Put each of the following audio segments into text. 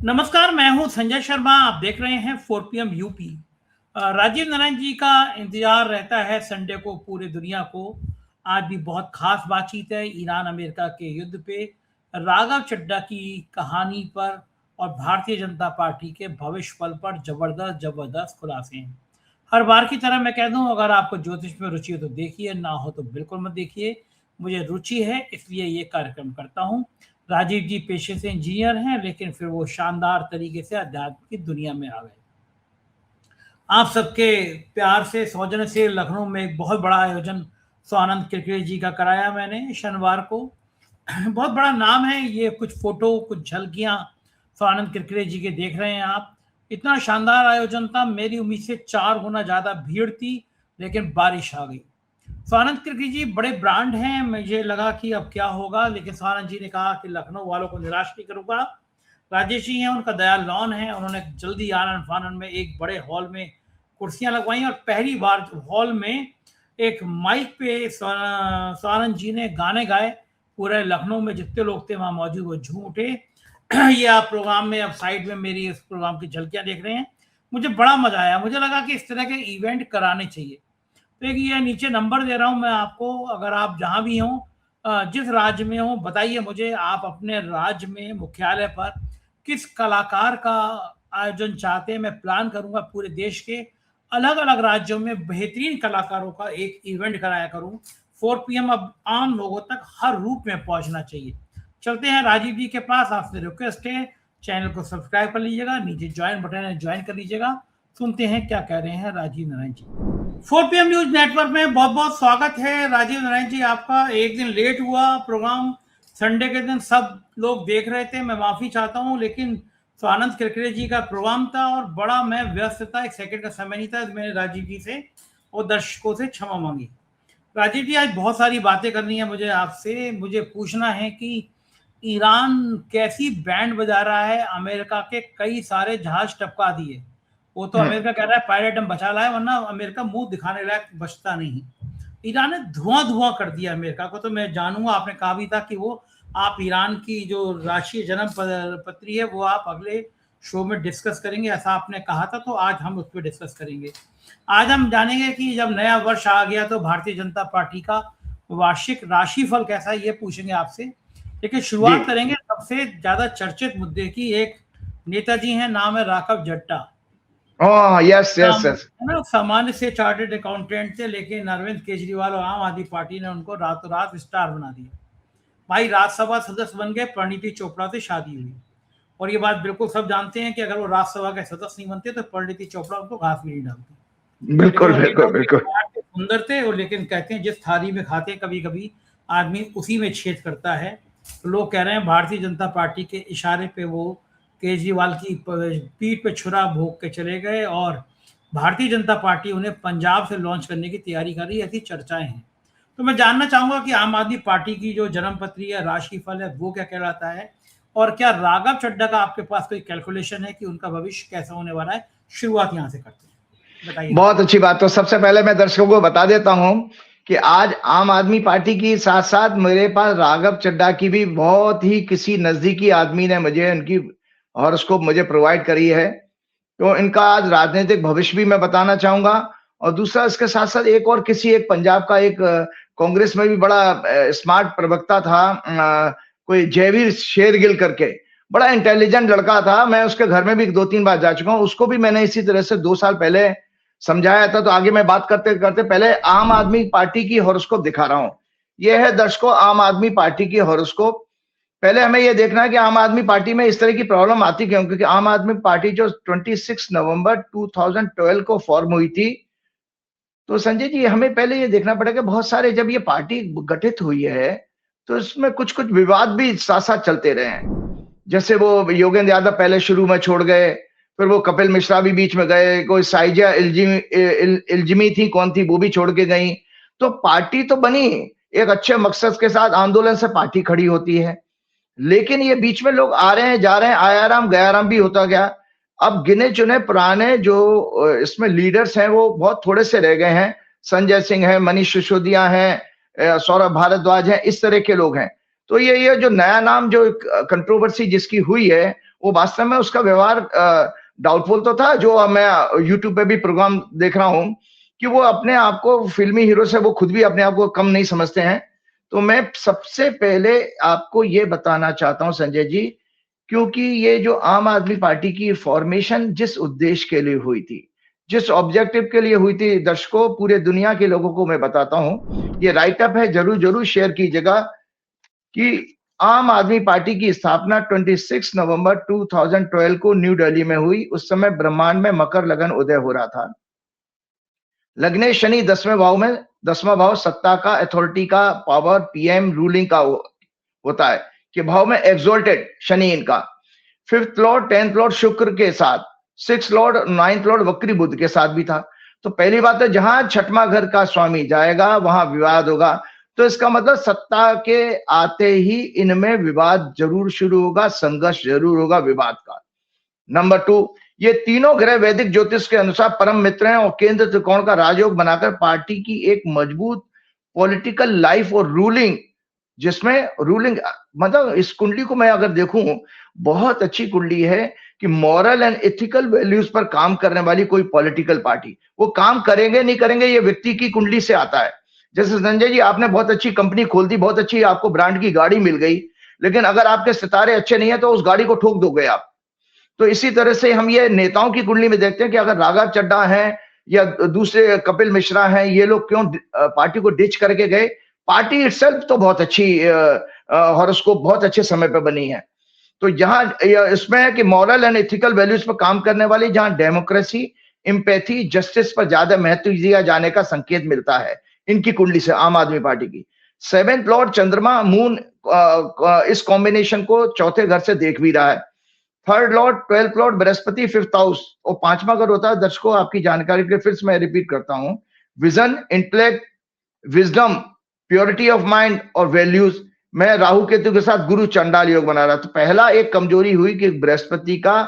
नमस्कार, मैं हूं संजय शर्मा। आप देख रहे हैं 4 PM यूपी। राजीव नारायण जी का इंतजार रहता है संडे को पूरी दुनिया को। आज भी बहुत खास बातचीत है ईरान अमेरिका के युद्ध पे, राघव चड्ढा की कहानी पर और भारतीय जनता पार्टी के भविष्य पल पर जबरदस्त जबरदस्त खुलासे हैं। हर बार की तरह मैं कह दूं, अगर आपको ज्योतिष में रुचि हो तो देखिए, ना हो तो बिल्कुल मत देखिए। मुझे रुचि है इसलिए ये कार्यक्रम करता हूं। राजीव जी पेशे से इंजीनियर हैं, लेकिन फिर वो शानदार तरीके से अध्यात्म की दुनिया में आ गए। आप सबके प्यार से सौजन्य से लखनऊ में एक बहुत बड़ा आयोजन स्वानंद किरकिरे जी का कराया मैंने शनिवार को। बहुत बड़ा नाम है ये। कुछ फोटो, कुछ झलकियां स्वानंद किरकिरे जी के देख रहे हैं आप। इतना शानदार आयोजन था, मेरी उम्मीद से 4 गुना ज्यादा भीड़ थी, लेकिन बारिश आ गई। स्वानंद किरकिरे जी बड़े ब्रांड हैं, मुझे लगा कि अब क्या होगा, लेकिन स्वानंद जी ने कहा कि लखनऊ वालों को निराश नहीं करूंगा। राजेश जी हैं, उनका दयाल लॉन है, उन्होंने जल्दी आनन फानन में एक बड़े हॉल में कुर्सियां लगवाई और पहली बार हॉल में एक माइक पे स्वानंद जी ने गाने गाए। पूरे लखनऊ में जितने लोग थे वहां मौजूद वो झूम उठे। ये आप प्रोग्राम में अब साइड में मेरी इस प्रोग्राम की झलकियां देख रहे हैं। मुझे बड़ा मजा आया, मुझे लगा कि इस तरह के इवेंट कराने चाहिए। तो एक ये नीचे नंबर दे रहा हूं मैं आपको, अगर आप जहां भी हों, जिस राज्य में हो, बताइए मुझे आप अपने राज्य में मुख्यालय पर किस कलाकार का आयोजन चाहते हैं। मैं प्लान करूंगा पूरे देश के अलग अलग राज्यों में बेहतरीन कलाकारों का एक इवेंट कराया करूं। 4 PM अब आम लोगों तक हर रूप में पहुंचना चाहिए। चलते हैं राजीव जी के पास। आपसे रिक्वेस्ट है, चैनल को सब्सक्राइब कर लीजिएगा, नीचे ज्वाइन बटन है, ज्वाइन कर लीजिएगा। सुनते हैं क्या कह रहे हैं Rajiv Narayan ji. 4 PM news network में बहुत बहुत स्वागत है राजीव नारायण जी आपका। एक दिन लेट हुआ प्रोग्राम, संडे के दिन सब लोग देख रहे थे, मैं माफी चाहता हूं, लेकिन स्वानंद किरकिरे जी का प्रोग्राम था और बड़ा मैं व्यस्त था, एक सेकंड का समय नहीं था। मैंने राजीव जी से और दर्शकों से क्षमा मांगी। राजीव जी, आज बहुत सारी बातें करनी है मुझे आपसे। मुझे पूछना है कि ईरान कैसी बैंड बजा रहा है, अमेरिका के कई सारे जहाज टपका दिए। वो तो अमेरिका कह रहा है पायलट हम बचा लाए, वरना अमेरिका मुंह दिखाने लायक बचता नहीं। ईरान ने धुआं धुआं कर दिया अमेरिका को। तो मैं जानूंगा, आपने कहा भी था कि वो आप ईरान की जो राष्ट्रीय जन्म पत्री है वो आप अगले शो में डिस्कस करेंगे, ऐसा आपने कहा था। तो आज हम उस पर डिस्कस करेंगे। आज हम जानेंगे कि जब नया वर्ष आ गया तो भारतीय जनता पार्टी का वार्षिक राशिफल कैसा है, ये पूछेंगे आपसे। लेकिन शुरुआत करेंगे सबसे ज्यादा चर्चित मुद्दे की। एक नेताजी हैं, नाम है Raghav Chadha. Yes yes yes. सामान्य से चार्टेड अकाउंटेंट थे, लेकिन अरविंद केजरीवाल और आम आदमी पार्टी ने उनको रातों रात स्टार बना दिया। भाई राज्यसभा सदस्य बन गए, परिणीति चोपड़ा से शादी हुई। और ये बात बिल्कुल सब जानते हैं कि अगर वो राज्यसभा के सदस्य नहीं बनते तो परिणीति चोपड़ा उनको घास भी नहीं डालती। बिल्कुल बिल्कुल बिल्कुल। सुंदर थे और, लेकिन कहते हैं जिस थाली में खाते कभी कभी आदमी उसी में छेद करता है। तो लोग कह रहे हैं भारतीय जनता पार्टी के इशारे पे वो केजरीवाल की पीठ पे छुरा भोग के चले गए और भारतीय जनता पार्टी उन्हें पंजाब से लॉन्च करने की तैयारी कर रही है, ऐसी चर्चाएं हैं। तो मैं जानना चाहूंगा कि आम आदमी पार्टी की जो जन्मपत्री है, राशिफल है, वो क्या कहलाता है, और क्या राघव चड्ढा का आपके पास कोई कैलकुलेशन है कि उनका भविष्य कैसा होने वाला है। शुरुआत यहाँ से करते हैं, बताइए। बहुत अच्छी बात। तो सबसे पहले मैं दर्शकों को बता देता हूं कि आज आम आदमी पार्टी की साथ साथ मेरे पास राघव चड्ढा की भी बहुत ही किसी नजदीकी आदमी ने मुझे उनकी हॉरोस्कोप मुझे प्रोवाइड करी है। तो इनका आज राजनीतिक भविष्य भी मैं बताना चाहूंगा। और दूसरा, इसके साथ साथ एक और किसी एक पंजाब का एक कांग्रेस में भी बड़ा स्मार्ट प्रवक्ता था, कोई जयवीर शेरगिल करके, बड़ा इंटेलिजेंट लड़का था। मैं उसके घर में भी 2-3 बार जा चुका हूं। उसको भी मैंने इसी तरह से 2 साल पहले समझाया था। तो आगे मैं बात करते करते पहले आम आदमी पार्टी की हॉरोस्कोप दिखा रहा हूं। यह है दर्शकों आम आदमी पार्टी की हॉरोस्कोप। पहले हमें यह देखना है कि आम आदमी पार्टी में इस तरह की प्रॉब्लम आती क्यों, क्योंकि आम आदमी पार्टी जो 26 नवंबर 2012 को फॉर्म हुई थी। तो संजय जी, हमें पहले ये देखना पड़ेगा, बहुत सारे जब ये पार्टी गठित हुई है तो इसमें कुछ कुछ विवाद भी साथ साथ चलते रहे हैं। जैसे वो योगेंद्र यादव पहले शुरू में छोड़ गए, फिर वो कपिल मिश्रा भी बीच में गए, कोई साइजा इल्जिमी थी, कौन थी, वो भी छोड़ के गई। तो पार्टी तो बनी एक अच्छे मकसद के साथ, आंदोलन से पार्टी खड़ी होती है, लेकिन ये बीच में लोग आ रहे हैं जा रहे हैं, आयाराम गयाराम भी होता गया। अब गिने चुने पुराने जो इसमें लीडर्स हैं वो बहुत थोड़े से रह गए हैं। संजय सिंह है, मनीष सिसोदिया हैं, सौरभ भारद्वाज हैं, इस तरह के लोग हैं। तो ये जो नया नाम जो कंट्रोवर्सी जिसकी हुई है, वो वास्तव में उसका व्यवहार डाउटफुल तो था। जो मैं यूट्यूब पे भी प्रोग्राम देख रहा हूँ कि वो अपने आप को फिल्मी हीरो से वो खुद भी अपने आप को कम नहीं समझते हैं। तो मैं सबसे पहले आपको ये बताना चाहता हूँ संजय जी, क्योंकि ये जो आम आदमी पार्टी की फॉर्मेशन जिस उद्देश्य के लिए हुई थी, जिस ऑब्जेक्टिव के लिए हुई थी, दर्शकों पूरे दुनिया के लोगों को मैं बताता हूँ, ये राइट अप है, जरूर शेयर कीजिएगा कि आम आदमी पार्टी की स्थापना 26 नवंबर 2012 को न्यू दिल्ली में हुई। उस समय ब्रह्मांड में मकर लगन उदय हो रहा था। लग्ने शनि 10वें भाव में, 10वां भाव सत्ता का, अथॉरिटी का, पावर, पीएम, रूलिंग का होता है कि भाव में एक्सोल्टेड शनि इनका। 5th लॉर्ड 10th लॉर्ड शुक्र के साथ, 6th लॉर्ड 9th लॉर्ड वक्री बुध के साथ भी था। तो पहली बात है, जहां छठवां घर का स्वामी जाएगा वहां विवाद होगा। तो इसका मतलब सत्ता के आते ही इनमें विवाद जरूर शुरू होगा, संघर्ष जरूर होगा विवाद का। नंबर 2, ये तीनों ग्रह वैदिक ज्योतिष के अनुसार परम मित्र हैं और केंद्र त्रिकोण का राजयोग बनाकर पार्टी की एक मजबूत पॉलिटिकल लाइफ और रूलिंग, जिसमें रूलिंग मतलब इस कुंडली को मैं अगर देखूं, बहुत अच्छी कुंडली है कि मॉरल एंड एथिकल वैल्यूज पर काम करने वाली कोई पॉलिटिकल पार्टी। वो काम करेंगे नहीं करेंगे ये व्यक्ति की कुंडली से आता है। जैसे संजय जी, आपने बहुत अच्छी कंपनी खोल दी, बहुत अच्छी आपको ब्रांड की गाड़ी मिल गई, लेकिन अगर आपके सितारे अच्छे नहीं है तो उस गाड़ी को ठोक दोगे आप। तो इसी तरह से हम ये नेताओं की कुंडली में देखते हैं कि अगर राघव चड्ढा हैं या दूसरे कपिल मिश्रा हैं, ये लोग क्यों पार्टी को डिच करके गए। पार्टी इटसेल्फ तो बहुत अच्छी हॉरोस्कोप बहुत अच्छे समय पे बनी है। तो यहाँ इसमें है कि मॉरल एंड एथिकल वैल्यूज पर काम करने वाली, जहां डेमोक्रेसी, एम्पैथी, जस्टिस पर ज्यादा महत्व दिया जाने का संकेत मिलता है इनकी कुंडली से, आम आदमी पार्टी की। 7th लॉर्ड चंद्रमा मून इस कॉम्बिनेशन को चौथे घर से देख भी रहा है। 3rd Lord 12th Lord Brihaspati 5th house, और 5वां घर होता है, दर्शकों आपकी जानकारी के लिए फिर से मैं रिपीट करता हूं, vision, intellect, wisdom, purity of mind और वैल्यूज में राहु केतु के साथ गुरु चंडाल योग बना रहा। तो पहला एक कमजोरी हुई कि बृहस्पति का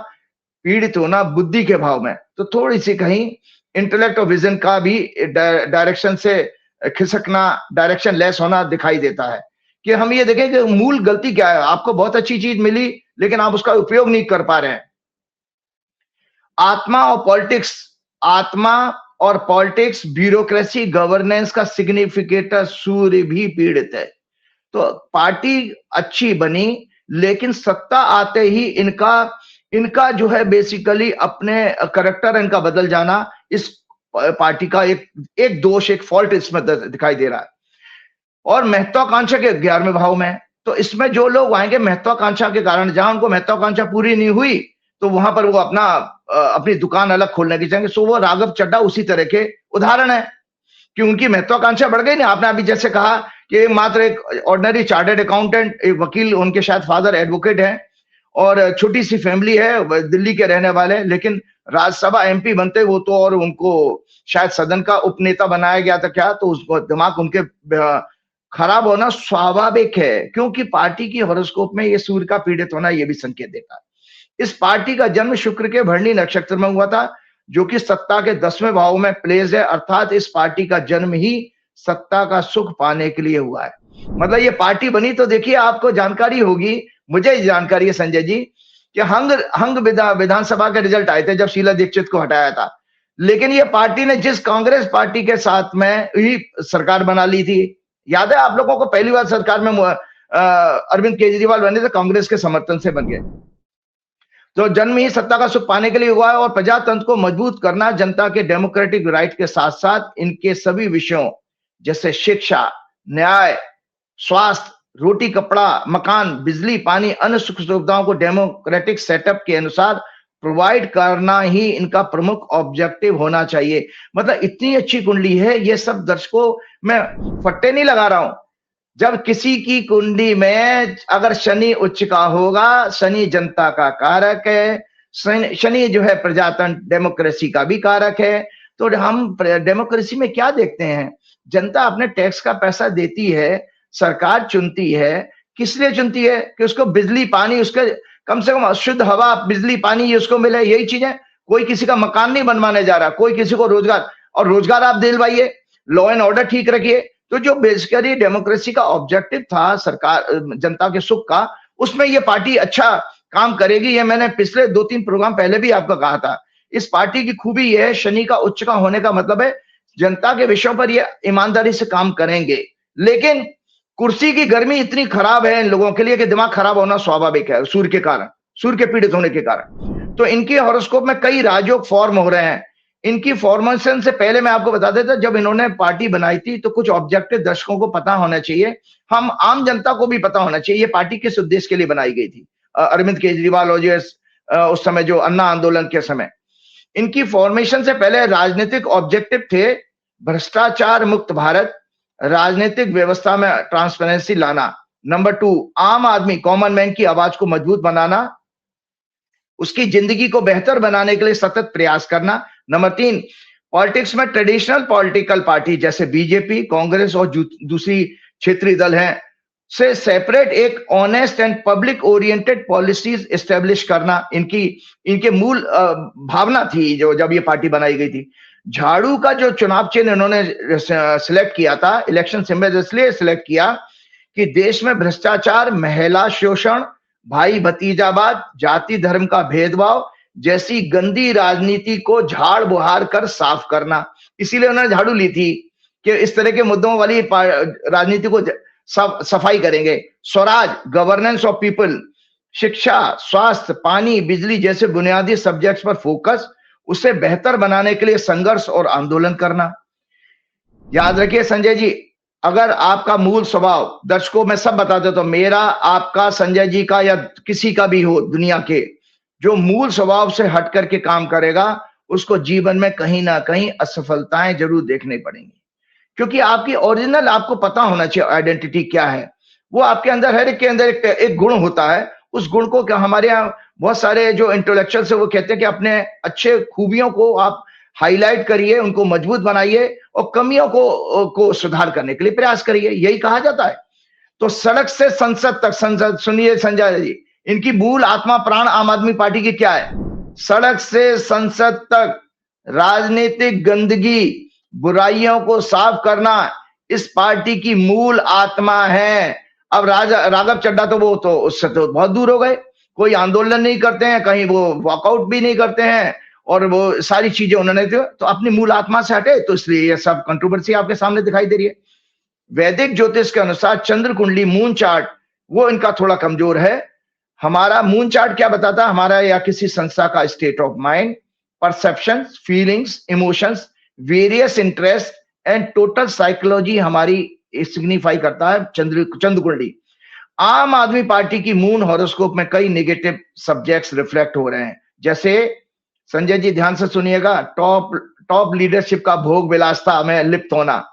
पीड़ित होना बुद्धि के भाव में, तो थोड़ी सी कहीं इंटेलेक्ट और विजन का भी डायरेक्शन से खिसकना, डायरेक्शन लेस होना दिखाई देता है। कि हम ये देखें कि मूल गलती क्या है। आपको बहुत अच्छी चीज मिली लेकिन आप उसका उपयोग नहीं कर पा रहे हैं। आत्मा और पॉलिटिक्स, ब्यूरोक्रेसी, गवर्नेंस का सिग्निफिकेटर सूर्य भी पीड़ित है। तो पार्टी अच्छी बनी लेकिन सत्ता आते ही इनका जो है बेसिकली अपने करेक्टर इनका बदल जाना, इस पार्टी का एक दोष, एक फॉल्ट इसमें दिखाई दे रहा है। और महत्वाकांक्षा के 11वें भाव में, तो इसमें जो लोग आएंगे महत्वाकांक्षा के कारण, जहां उनको महत्वाकांक्षा पूरी नहीं हुई तो वहां पर वो अपनी दुकान अलग खोलने की चाहेंगे। सो वो राघव चड्ढा उसी तरह के उदाहरण है कि उनकी महत्वाकांक्षा बढ़ गई ना। आपने अभी जैसे कहा कि मात्र एक ऑर्डिनरी चार्टर्ड अकाउंटेंट, एक वकील, उनके शायद फादर एडवोकेट हैं और छोटी सी फैमिली है, दिल्ली के रहने वाले, लेकिन राज्यसभा एमपी बनते वो तो, और उनको शायद सदन का उपनेता बनाया गया था क्या, तो उसको दिमाग उनके खराब होना स्वाभाविक है, क्योंकि पार्टी की हॉरोस्कोप में ये सूर्य का पीड़ित होना ये भी संकेत देता है। इस पार्टी का जन्म शुक्र के भरणी नक्षत्र में हुआ था, जो कि सत्ता के 10वें भाव में प्लेस है, अर्थात इस पार्टी का जन्म ही सत्ता का सुख पाने के लिए हुआ है। मतलब ये पार्टी बनी तो देखिए आपको जानकारी होगी, मुझे जानकारी है संजय जी, कि हंग विधानसभा के रिजल्ट आए थे जब शीला दीक्षित को हटाया था, लेकिन ये पार्टी ने जिस कांग्रेस पार्टी के साथ में ही सरकार बना ली थी, याद है आप लोगों को, पहली बार सरकार में अरविंद केजरीवाल बने थे, कांग्रेस के समर्थन से बन गए। तो जन्म ही सत्ता का सुख पाने के लिए हुआ है और प्रजातंत्र को मजबूत करना, जनता के डेमोक्रेटिक राइट के साथ साथ इनके सभी विषयों जैसे शिक्षा, न्याय, स्वास्थ्य, रोटी कपड़ा, मकान, बिजली, पानी, अन्य सुख सुविधाओं को डेमोक्रेटिक सेटअप के अनुसार प्रोवाइड करना ही इनका प्रमुख ऑब्जेक्टिव होना चाहिए। मतलब इतनी अच्छी कुंडली है, ये सब दर्शकों मैं फट्टे नहीं लगा रहा हूं। जब किसी की कुंडली में अगर शनि उच्च का होगा, शनि जनता का कारक है, शनि जो है प्रजातंत्र डेमोक्रेसी का भी कारक है। तो हम डेमोक्रेसी में क्या देखते हैं, जनता अपने टैक्स का पैसा देती है, सरकार चुनती है, किस लिए चुनती है कि उसको बिजली पानी, उसके कम से कम शुद्ध हवा, बिजली पानी ये उसको मिले, यही चीजें। कोई किसी का मकान नहीं बनवाने जा रहा, कोई किसी को रोजगार, और रोजगार आप दिलवाइए, लॉ एंड ऑर्डर ठीक रखिए, तो जो बेसिकली डेमोक्रेसी का ऑब्जेक्टिव था सरकार जनता के सुख का, उसमें ये पार्टी अच्छा काम करेगी। ये मैंने पिछले 2-3 प्रोग्राम पहले भी आपको कहा था। इस पार्टी की खूबी ये है, शनि का उच्च का होने का मतलब है जनता के विषयों पर ये ईमानदारी से काम करेंगे। लेकिन कुर्सी की गर्मी इतनी खराब है इन लोगों के लिए कि दिमाग खराब होना स्वाभाविक है, सूर्य के कारण, सूर्य के पीड़ित होने के कारण। तो इनके हॉरोस्कोप में कई राजयोग फॉर्म हो रहे हैं। इनकी फॉर्मेशन से पहले मैं आपको बता देता, जब इन्होंने पार्टी बनाई थी तो कुछ ऑब्जेक्टिव दर्शकों को पता होना चाहिए, हम आम जनता को भी पता होना चाहिए ये पार्टी किस उद्देश्य के लिए बनाई गई थी। अरविंद केजरीवाल और जो उस समय जो अन्ना आंदोलन के समय, इनकी फॉर्मेशन से पहले राजनीतिक ऑब्जेक्टिव थे भ्रष्टाचार मुक्त भारत, राजनीतिक व्यवस्था में ट्रांसपेरेंसी लाना। नंबर 2, आम आदमी कॉमन मैन की आवाज को मजबूत बनाना, उसकी जिंदगी को बेहतर बनाने के लिए सतत प्रयास करना। नंबर 3, पॉलिटिक्स में ट्रेडिशनल पॉलिटिकल पार्टी जैसे बीजेपी, कांग्रेस और दूसरी क्षेत्रीय दल हैं से सेपरेट एक honest and public oriented policies establish करना इनके मूल भावना थी जो जब ये पार्टी बनाई गई थी। झाड़ू का जो चुनाव चिन्ह इन्होंने सिलेक्ट किया था, इलेक्शन सिंबल इसलिए सिलेक्ट किया कि देश में भ्रष्टाचार, महिला शोषण, भाई भतीजावाद, जाति धर्म का भेदभाव जैसी गंदी राजनीति को झाड़ बुहार कर साफ करना। इसीलिए उन्होंने झाड़ू ली थी कि इस तरह के मुद्दों वाली राजनीति को सफाई करेंगे। स्वराज, गवर्नेंस ऑफ पीपल, शिक्षा, स्वास्थ्य, पानी, बिजली जैसे बुनियादी सब्जेक्ट्स पर फोकस, उसे बेहतर बनाने के लिए संघर्ष और आंदोलन करना। याद रखिए संजय जी, अगर आपका मूल स्वभाव, दर्शकों मैं सब बता देता हूं, मेरा, आपका, संजय जी का या किसी का भी हो दुनिया के, जो मूल स्वभाव से हट करके काम करेगा उसको जीवन में कहीं ना कहीं असफलताएं जरूर देखनी पड़ेंगी। क्योंकि आपकी ओरिजिनल आपको पता होना चाहिए आइडेंटिटी क्या है। वो आपके अंदर, हर एक के अंदर एक गुण होता है। उस गुण को हमारे यहाँ बहुत सारे जो इंटेलेक्चुअल्स है वो कहते हैं कि अपने अच्छे खूबियों को आप हाईलाइट करिए, उनको मजबूत बनाइए और कमियों को सुधार करने के लिए प्रयास करिए, यही कहा जाता है। तो सड़क से संसद तक, संसद सुनिए संजय जी, इनकी मूल आत्मा प्राण आम आदमी पार्टी की क्या है? सड़क से संसद तक राजनीतिक गंदगी, बुराइयों को साफ करना इस पार्टी की मूल आत्मा है। अब राघव चड्ढा तो वो तो उससे तो बहुत दूर हो गए, कोई आंदोलन नहीं करते हैं, कहीं वो वॉकआउट भी नहीं करते हैं और वो सारी चीजें उन्होंने तो अपनी मूल आत्मा से हटे, तो इसलिए ये सब कंट्रोवर्सी आपके सामने दिखाई दे रही है। वैदिक ज्योतिष के अनुसार चंद्र कुंडली, मून चार्ट, वो इनका थोड़ा कमजोर है। हमारा मून चार्ट क्या बताता है? हमारा या किसी संस्था का state of mind, perceptions, feelings, emotions, various interest and total psychology हमारी सिग्निफाई करता है चंद्र कुंडली। आम आदमी पार्टी की मून हॉरोस्कोप में कई नेगेटिव सब्जेक्ट्स रिफ्लेक्ट हो रहे हैं, जैसे संजय जी ध्यान से सुनिएगा, टॉप लीडरशिप का भोग विलासता में लिप्त होना।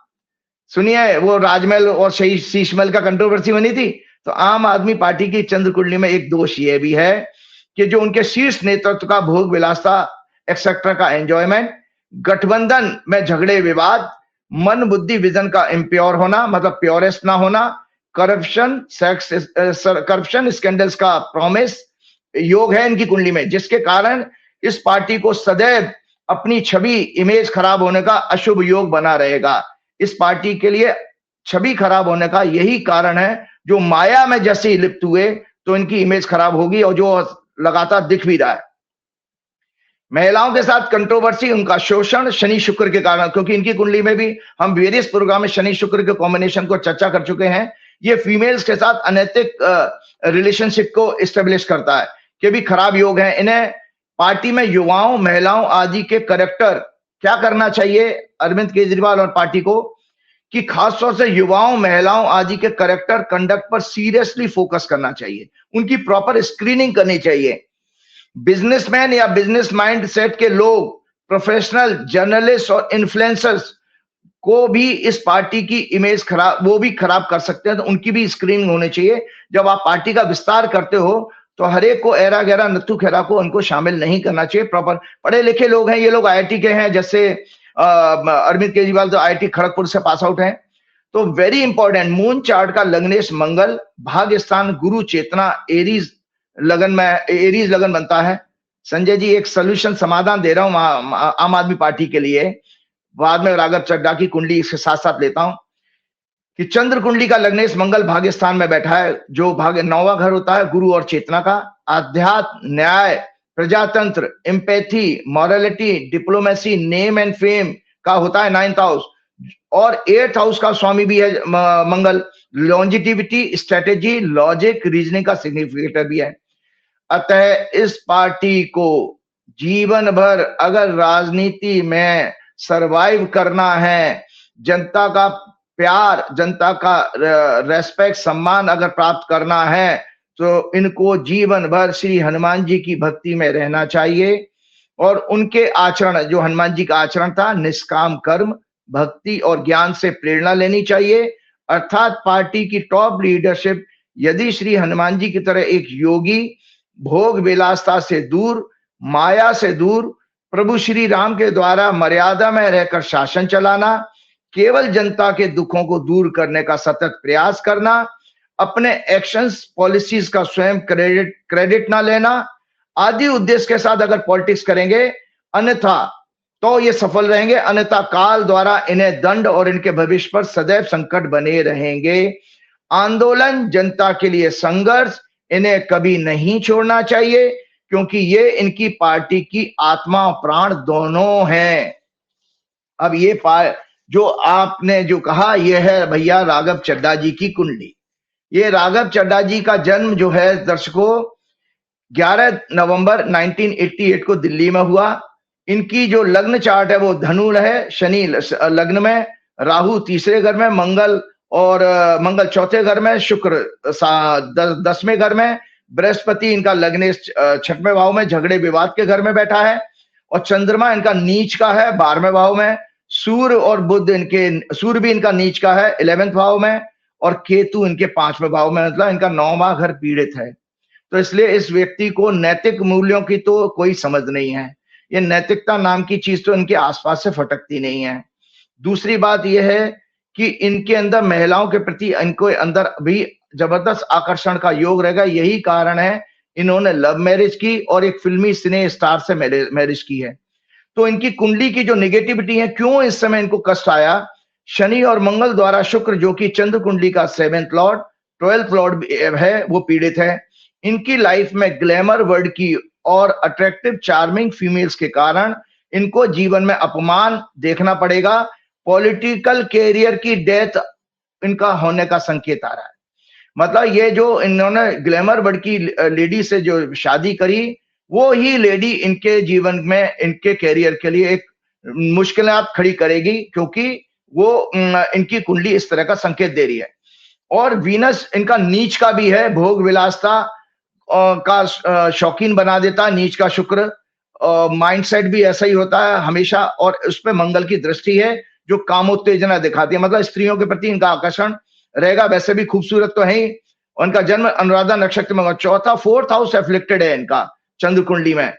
सुनिए, वो राजमहल और शीशमहल का कंट्रोवर्सी बनी थी, तो आम आदमी पार्टी की चंद्र कुंडली में एक दोष ये भी है कि जो उनके शीर्ष नेतृत्व का भोग विलासता एक्सेट्रा का एंजॉयमेंट, गठबंधन में झगड़े विवाद, मन बुद्धि विजन का इम्प्योर होना, मतलब प्योरेस्ट ना होना, करप्शन स्कैंडल्स का प्रॉमिस योग है इनकी कुंडली में, जिसके कारण इस पार्टी को सदैव अपनी छवि, इमेज खराब होने का अशुभ योग बना रहेगा। इस पार्टी के लिए छवि खराब होने का यही कारण है, जो माया में जैसे ही लिप्त हुए तो इनकी इमेज खराब होगी, और जो लगातार दिख भी रहा है। महिलाओं के साथ कंट्रोवर्सी, उनका शोषण शनि शुक्र के कारण, क्योंकि इनकी कुंडली में भी हम वेरियस प्रोग्राम में शनि शुक्र के कॉम्बिनेशन को चर्चा कर चुके हैं। ये फीमेल्स के साथ अनैतिक रिलेशनशिप को एस्टेब्लिश करता है कि भी खराब योग है। इन्हें पार्टी में युवाओं, महिलाओं आदि के करेक्टर क्या करना चाहिए अरविंद केजरीवाल और पार्टी को, कि खासतौर से युवाओं, महिलाओं आदि के करेक्टर कंडक्ट पर सीरियसली फोकस करना चाहिए, उनकी प्रॉपर स्क्रीनिंग करनी चाहिए। बिजनेसमैन या बिजनेस माइंड सेट के लोग, प्रोफेशनल, जर्नलिस्ट और इन्फ्लुएंसर्स को भी इस पार्टी की इमेज खराब, वो भी खराब कर सकते हैं, तो उनकी भी स्क्रीनिंग होनी चाहिए। जब आप पार्टी का विस्तार करते हो तो हर एक को, एरा गैरा नत्थु खेरा को उनको शामिल नहीं करना चाहिए। प्रॉपर पढ़े लिखे लोग हैं, ये लोग आईआईटी के हैं, जैसे अरविंद केजरीवाल तो आईआईटी खड़गपुर से पास आउट हैं। तो वेरी इंपॉर्टेंट, मून चार्ट का लग्नेश मंगल, भाग्यस्थान गुरु चेतना, एरीज लगन बनता है। संजय जी एक सोल्यूशन समाधान दे रहा हूं आम आदमी पार्टी के लिए, बाद में राघव चड्ढा की कुंडली इसके साथ साथ लेता हूं। कि चंद्र कुंडली का लग्नेश मंगल भाग्य स्थान में बैठा है, जो भाग्य 9वां घर होता है गुरु और चेतना का। आध्यात्म, न्याय, प्रजातंत्र, empathy, morality, diplomacy, name and fame का होता है 9th हाउस। और 8th हाउस का स्वामी भी है मंगल। लॉन्जिटिविटी, स्ट्रेटेजी, लॉजिक, रीजनिंग का सिग्निफिकेटर भी है। अतः इस पार्टी को जीवन भर अगर राजनीति में सरवाइव करना है, जनता का प्यार, जनता का रेस्पेक्ट, सम्मान अगर प्राप्त करना है, तो इनको जीवन भर श्री हनुमान जी की भक्ति में रहना चाहिए। और उनके आचरण, जो हनुमान जी का आचरण था, निष्काम कर्म, भक्ति और ज्ञान से प्रेरणा लेनी चाहिए। अर्थात पार्टी की टॉप लीडरशिप यदि श्री हनुमान जी की तरह एक योगी, भोग विलासता से दूर, माया से दूर, प्रभु श्री राम के द्वारा मर्यादा में रहकर शासन चलाना, केवल जनता के दुखों को दूर करने का सतत प्रयास करना, अपने एक्शंस, पॉलिसीज का स्वयं क्रेडिट ना लेना आदि उद्देश्य के साथ अगर पॉलिटिक्स करेंगे, अन्यथा तो ये सफल रहेंगे, अन्यथा काल द्वारा इन्हें दंड और इनके भविष्य पर सदैव संकट बने रहेंगे। आंदोलन, जनता के लिए संघर्ष इन्हें कभी नहीं छोड़ना चाहिए, क्योंकि ये इनकी पार्टी की आत्मा और प्राण दोनों हैं। अब ये जो आपने जो कहा, ये है भैया राघव चड्ढा जी की कुंडली। ये राघव चड्ढा जी का जन्म जो है दर्शकों 11 नवंबर 1988 को दिल्ली में हुआ। इनकी जो लग्न चार्ट है वो धनु है, शनि लग्न में, राहु तीसरे घर में, मंगल चौथे घर में, शुक्र 10वें घर में, बृहस्पति इनका लग्नेश 6वें भाव में, झगड़े विवाद के घर में बैठा है, और चंद्रमा इनका नीच का है 12वें भाव में, सूर्य और बुध सूर्य भी इनका नीच का है 11th भाव में, और केतु इनके 5वें भाव में, मतलब इनका 9वां घर पीड़ित है। तो इसलिए इस व्यक्ति को नैतिक मूल्यों की तो कोई समझ नहीं है। ये नैतिकता नाम की चीज तो इनके आसपास से फटकती नहीं है। दूसरी बात यह है कि इनके अंदर महिलाओं के प्रति इनको अंदर भी जबरदस्त आकर्षण का योग रहेगा। यही कारण है इन्होंने लव मैरिज की और एक फिल्मी सिने स्टार से मैरिज की है। तो इनकी कुंडली की जो निगेटिविटी है, क्यों इस समय इनको कष्ट आया, शनि और मंगल द्वारा शुक्र जो कि चंद्र कुंडली का 7th लॉर्ड 12th लॉर्ड है, वो पीड़ित है। इनकी लाइफ में ग्लैमर वर्ड की और अट्रैक्टिव चार्मिंग फीमेल्स के कारण इनको जीवन में अपमान देखना पड़ेगा। पॉलिटिकल कैरियर की डेथ इनका होने का संकेत आ रहा है। मतलब ये जो इन्होंने ग्लैमर वर्ड की लेडी से जो शादी करी, वो ही लेडी इनके जीवन में, इनके कैरियर के लिए एक मुश्किलात खड़ी करेगी, क्योंकि वो इनकी कुंडली इस तरह का संकेत दे रही है। और वीनस इनका नीच का भी है, भोग विलासता का शौकीन बना देता है नीच का शुक्र। माइंडसेट भी ऐसा ही होता है हमेशा, और उस पर मंगल की दृष्टि है जो कामोत्तेजना दिखाती है, मतलब स्त्रियों के प्रति इनका आकर्षण रहेगा। वैसे भी खूबसूरत तो है ही। उनका जन्म अनुराधा नक्षत्र में, 4th हाउस एफ्लिक्टेड है इनका चंद्र कुंडली में।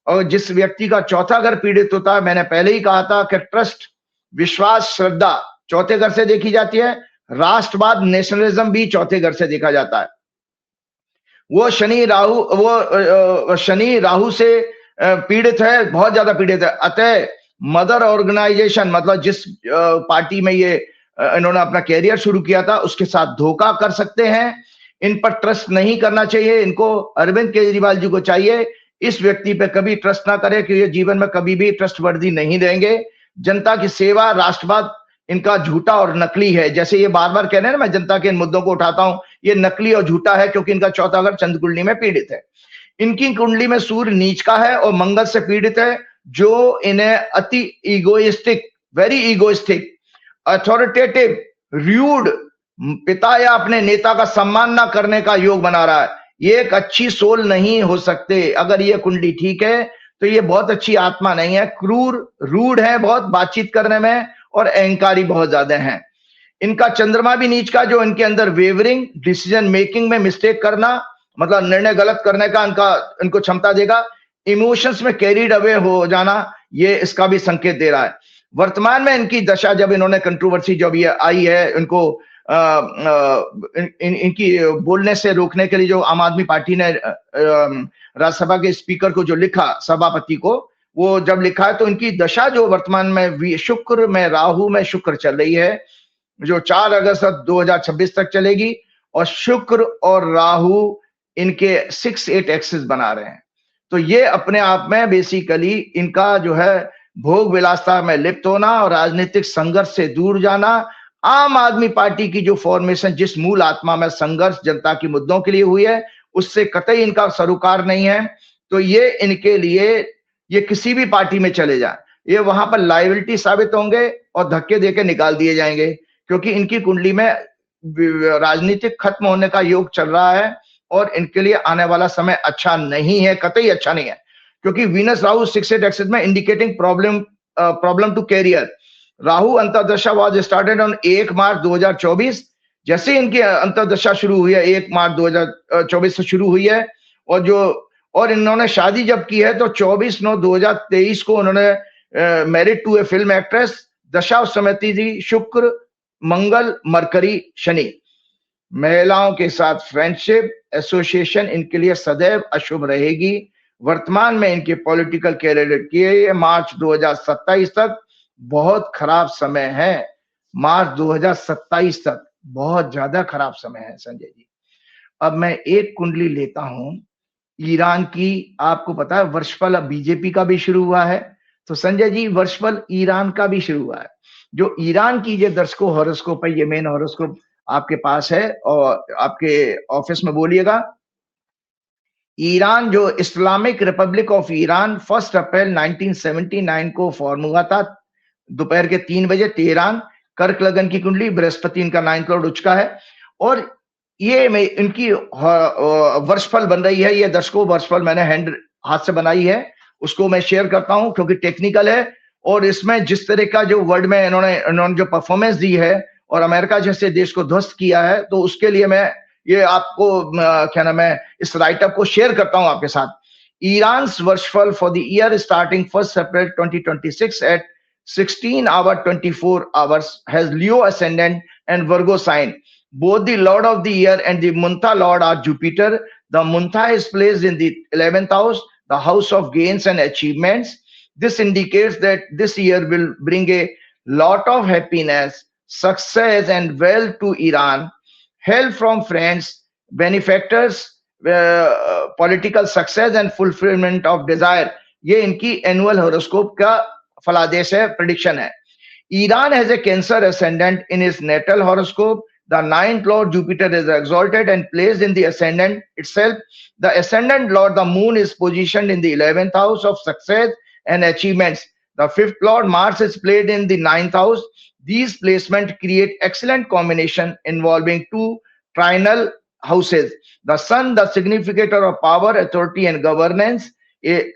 और जिस व्यक्ति का 4था घर पीड़ित होता है, मैंने पहले ही कहा था कि ट्रस्ट, विश्वास, श्रद्धा 4थे घर से देखी जाती है। राष्ट्रवाद, नेशनलिज्म भी 4थे घर से देखा जाता है। वो शनि राहु से पीड़ित है, बहुत ज्यादा पीड़ित है। अतः मदर ऑर्गेनाइजेशन, मतलब जिस पार्टी में ये इन्होंने अपना कैरियर शुरू किया था, उसके साथ धोखा कर सकते हैं। इन पर ट्रस्ट नहीं करना चाहिए। इनको अरविंद केजरीवाल जी को चाहिए इस व्यक्ति पे कभी ट्रस्ट ना करे, कि ये जीवन में कभी भी ट्रस्टवर्दी नहीं रहेंगे। जनता की सेवा, राष्ट्रवाद इनका झूठा और नकली है। जैसे ये बार बार कह रहे हैं ना, मैं जनता के इन मुद्दों को उठाता हूं, ये नकली और झूठा है, क्योंकि इनका 4था घर चंद्र कुंडली में पीड़ित है। इनकी कुंडली में सूर्य नीच का है और मंगल से पीड़ित है, जो इन्हें अति egoistic, very egoistic, authoritative, rude, पिता या अपने नेता का सम्मान ना करने का योग बना रहा है। ये एक अच्छी सोल नहीं हो सकते। अगर ये कुंडली ठीक है तो ये बहुत अच्छी आत्मा नहीं है। क्रूर, रूड है बहुत बातचीत करने में, और अहंकारी बहुत ज्यादा हैं। इनका चंद्रमा भी नीच का, जो इनके अंदर वेवरिंग, डिसीजन मेकिंग में मिस्टेक करना, मतलब निर्णय गलत करने का इनको क्षमता देगा। इमोशंस में कैरीड अवे हो जाना, ये इसका भी संकेत दे रहा है। वर्तमान में इनकी दशा, जब इन्होंने कंट्रोवर्सी जब ये आई है, इनको इनकी बोलने से रोकने के लिए जो आम आदमी पार्टी ने राज्यसभा के स्पीकर को जो लिखा, सभापति को, वो जब लिखा है, तो इनकी दशा जो वर्तमान में शुक्र में, राहु में शुक्र चल रही है, जो 4 अगस्त 2026 तक चलेगी, और शुक्र और राहु इनके 6-8 एक्सिस बना रहे हैं। तो ये अपने आप में बेसिकली इनका जो है भोग विलासता में लिप्त होना और राजनीतिक संघर्ष से दूर जाना, आम आदमी पार्टी की जो फॉर्मेशन जिस मूल आत्मा में संघर्ष जनता के मुद्दों के लिए हुई है, उससे कतई इनका सरोकार नहीं है। तो ये इनके लिए, ये किसी भी पार्टी में चले जाए, ये वहां पर लायबिलिटी साबित होंगे और धक्के देके निकाल दिए जाएंगे, क्योंकि इनकी कुंडली में राजनीतिक खत्म होने का योग चल रहा है और इनके लिए आने वाला समय अच्छा नहीं है, कतई अच्छा नहीं है। क्योंकि वीनस राहु 6-8 एक्सिस में indicating problem to career. Rahu अंतर्दशा वाज स्टार्टेड ऑन 1 मार्च 2024। जैसे इनकी अंतर्दशा शुरू हुई है 1 मार्च 2024 से शुरू हुई है, और इन्होंने शादी जब की है तो 24/9/2023 को उन्होंने married to a film actress. दशा उस समय थी शुक्र, मंगल, मरकरी, शनि। महिलाओं के साथ फ्रेंडशिप एसोसिएशन इनके लिए सदैव अशुभ रहेगी। वर्तमान में इनके पॉलिटिकल कैरियर के मार्च 2027 तक बहुत खराब समय है। मार्च 2027 तक बहुत ज्यादा खराब समय है संजय जी। अब मैं एक कुंडली लेता हूं ईरान की। आपको पता है वर्षफल अब बीजेपी का भी शुरू हुआ है, तो संजय जी वर्षफल ईरान का भी शुरू हुआ है। जो ईरान की ये दर्शकों हॉरोस्कोप है, ये मेन हॉरोस्कोप आपके पास है और आपके ऑफिस में बोलिएगा। ईरान जो इस्लामिक रिपब्लिक ऑफ ईरान 1 अप्रैल 1979 को फॉर्म हुआ था, दोपहर के 3 बजे तेहरान। कर्क लगन की कुंडली, बृहस्पति इनका 9th लॉर्ड उच्च का है, और ये में इनकी वर्षफल बन रही है। ये दर्शकों वर्षफल मैंने हैंड हाथ से बनाई है, उसको मैं शेयर करता हूं क्योंकि टेक्निकल है, और इसमें जिस तरह का जो वर्ल्ड में इन्होंने जो परफॉर्मेंस दी है और अमेरिका जैसे देश को ध्वस्त किया है, तो उसके लिए मैं ये आपको क्या नाम है इस राइटअप को शेयर करता हूं आपके साथ। ईरान्स वर्षफल for the year starting 1 April 2026 at 16:24 has Leo ascendant and Virgo sign. Both the Lord of the year and the Muntha Lord are Jupiter. The Muntha is placed in the 11th house, the house of gains and achievements. This indicates that this year will bring a lot of happiness, success and wealth to Iran. Help from friends, benefactors, political success and fulfillment of desire. ये इनकी annual horoscope का फलादेश है, prediction है। Iran has a Cancer ascendant in his natal horoscope. The 9th Lord Jupiter is exalted and placed in the ascendant itself. The ascendant Lord, the Moon, is positioned in the 11th house of success and achievements. The 5th Lord Mars is placed in the 9th house. These placements create excellent combination involving two trinal houses. The Sun, the significator of power, authority, and governance,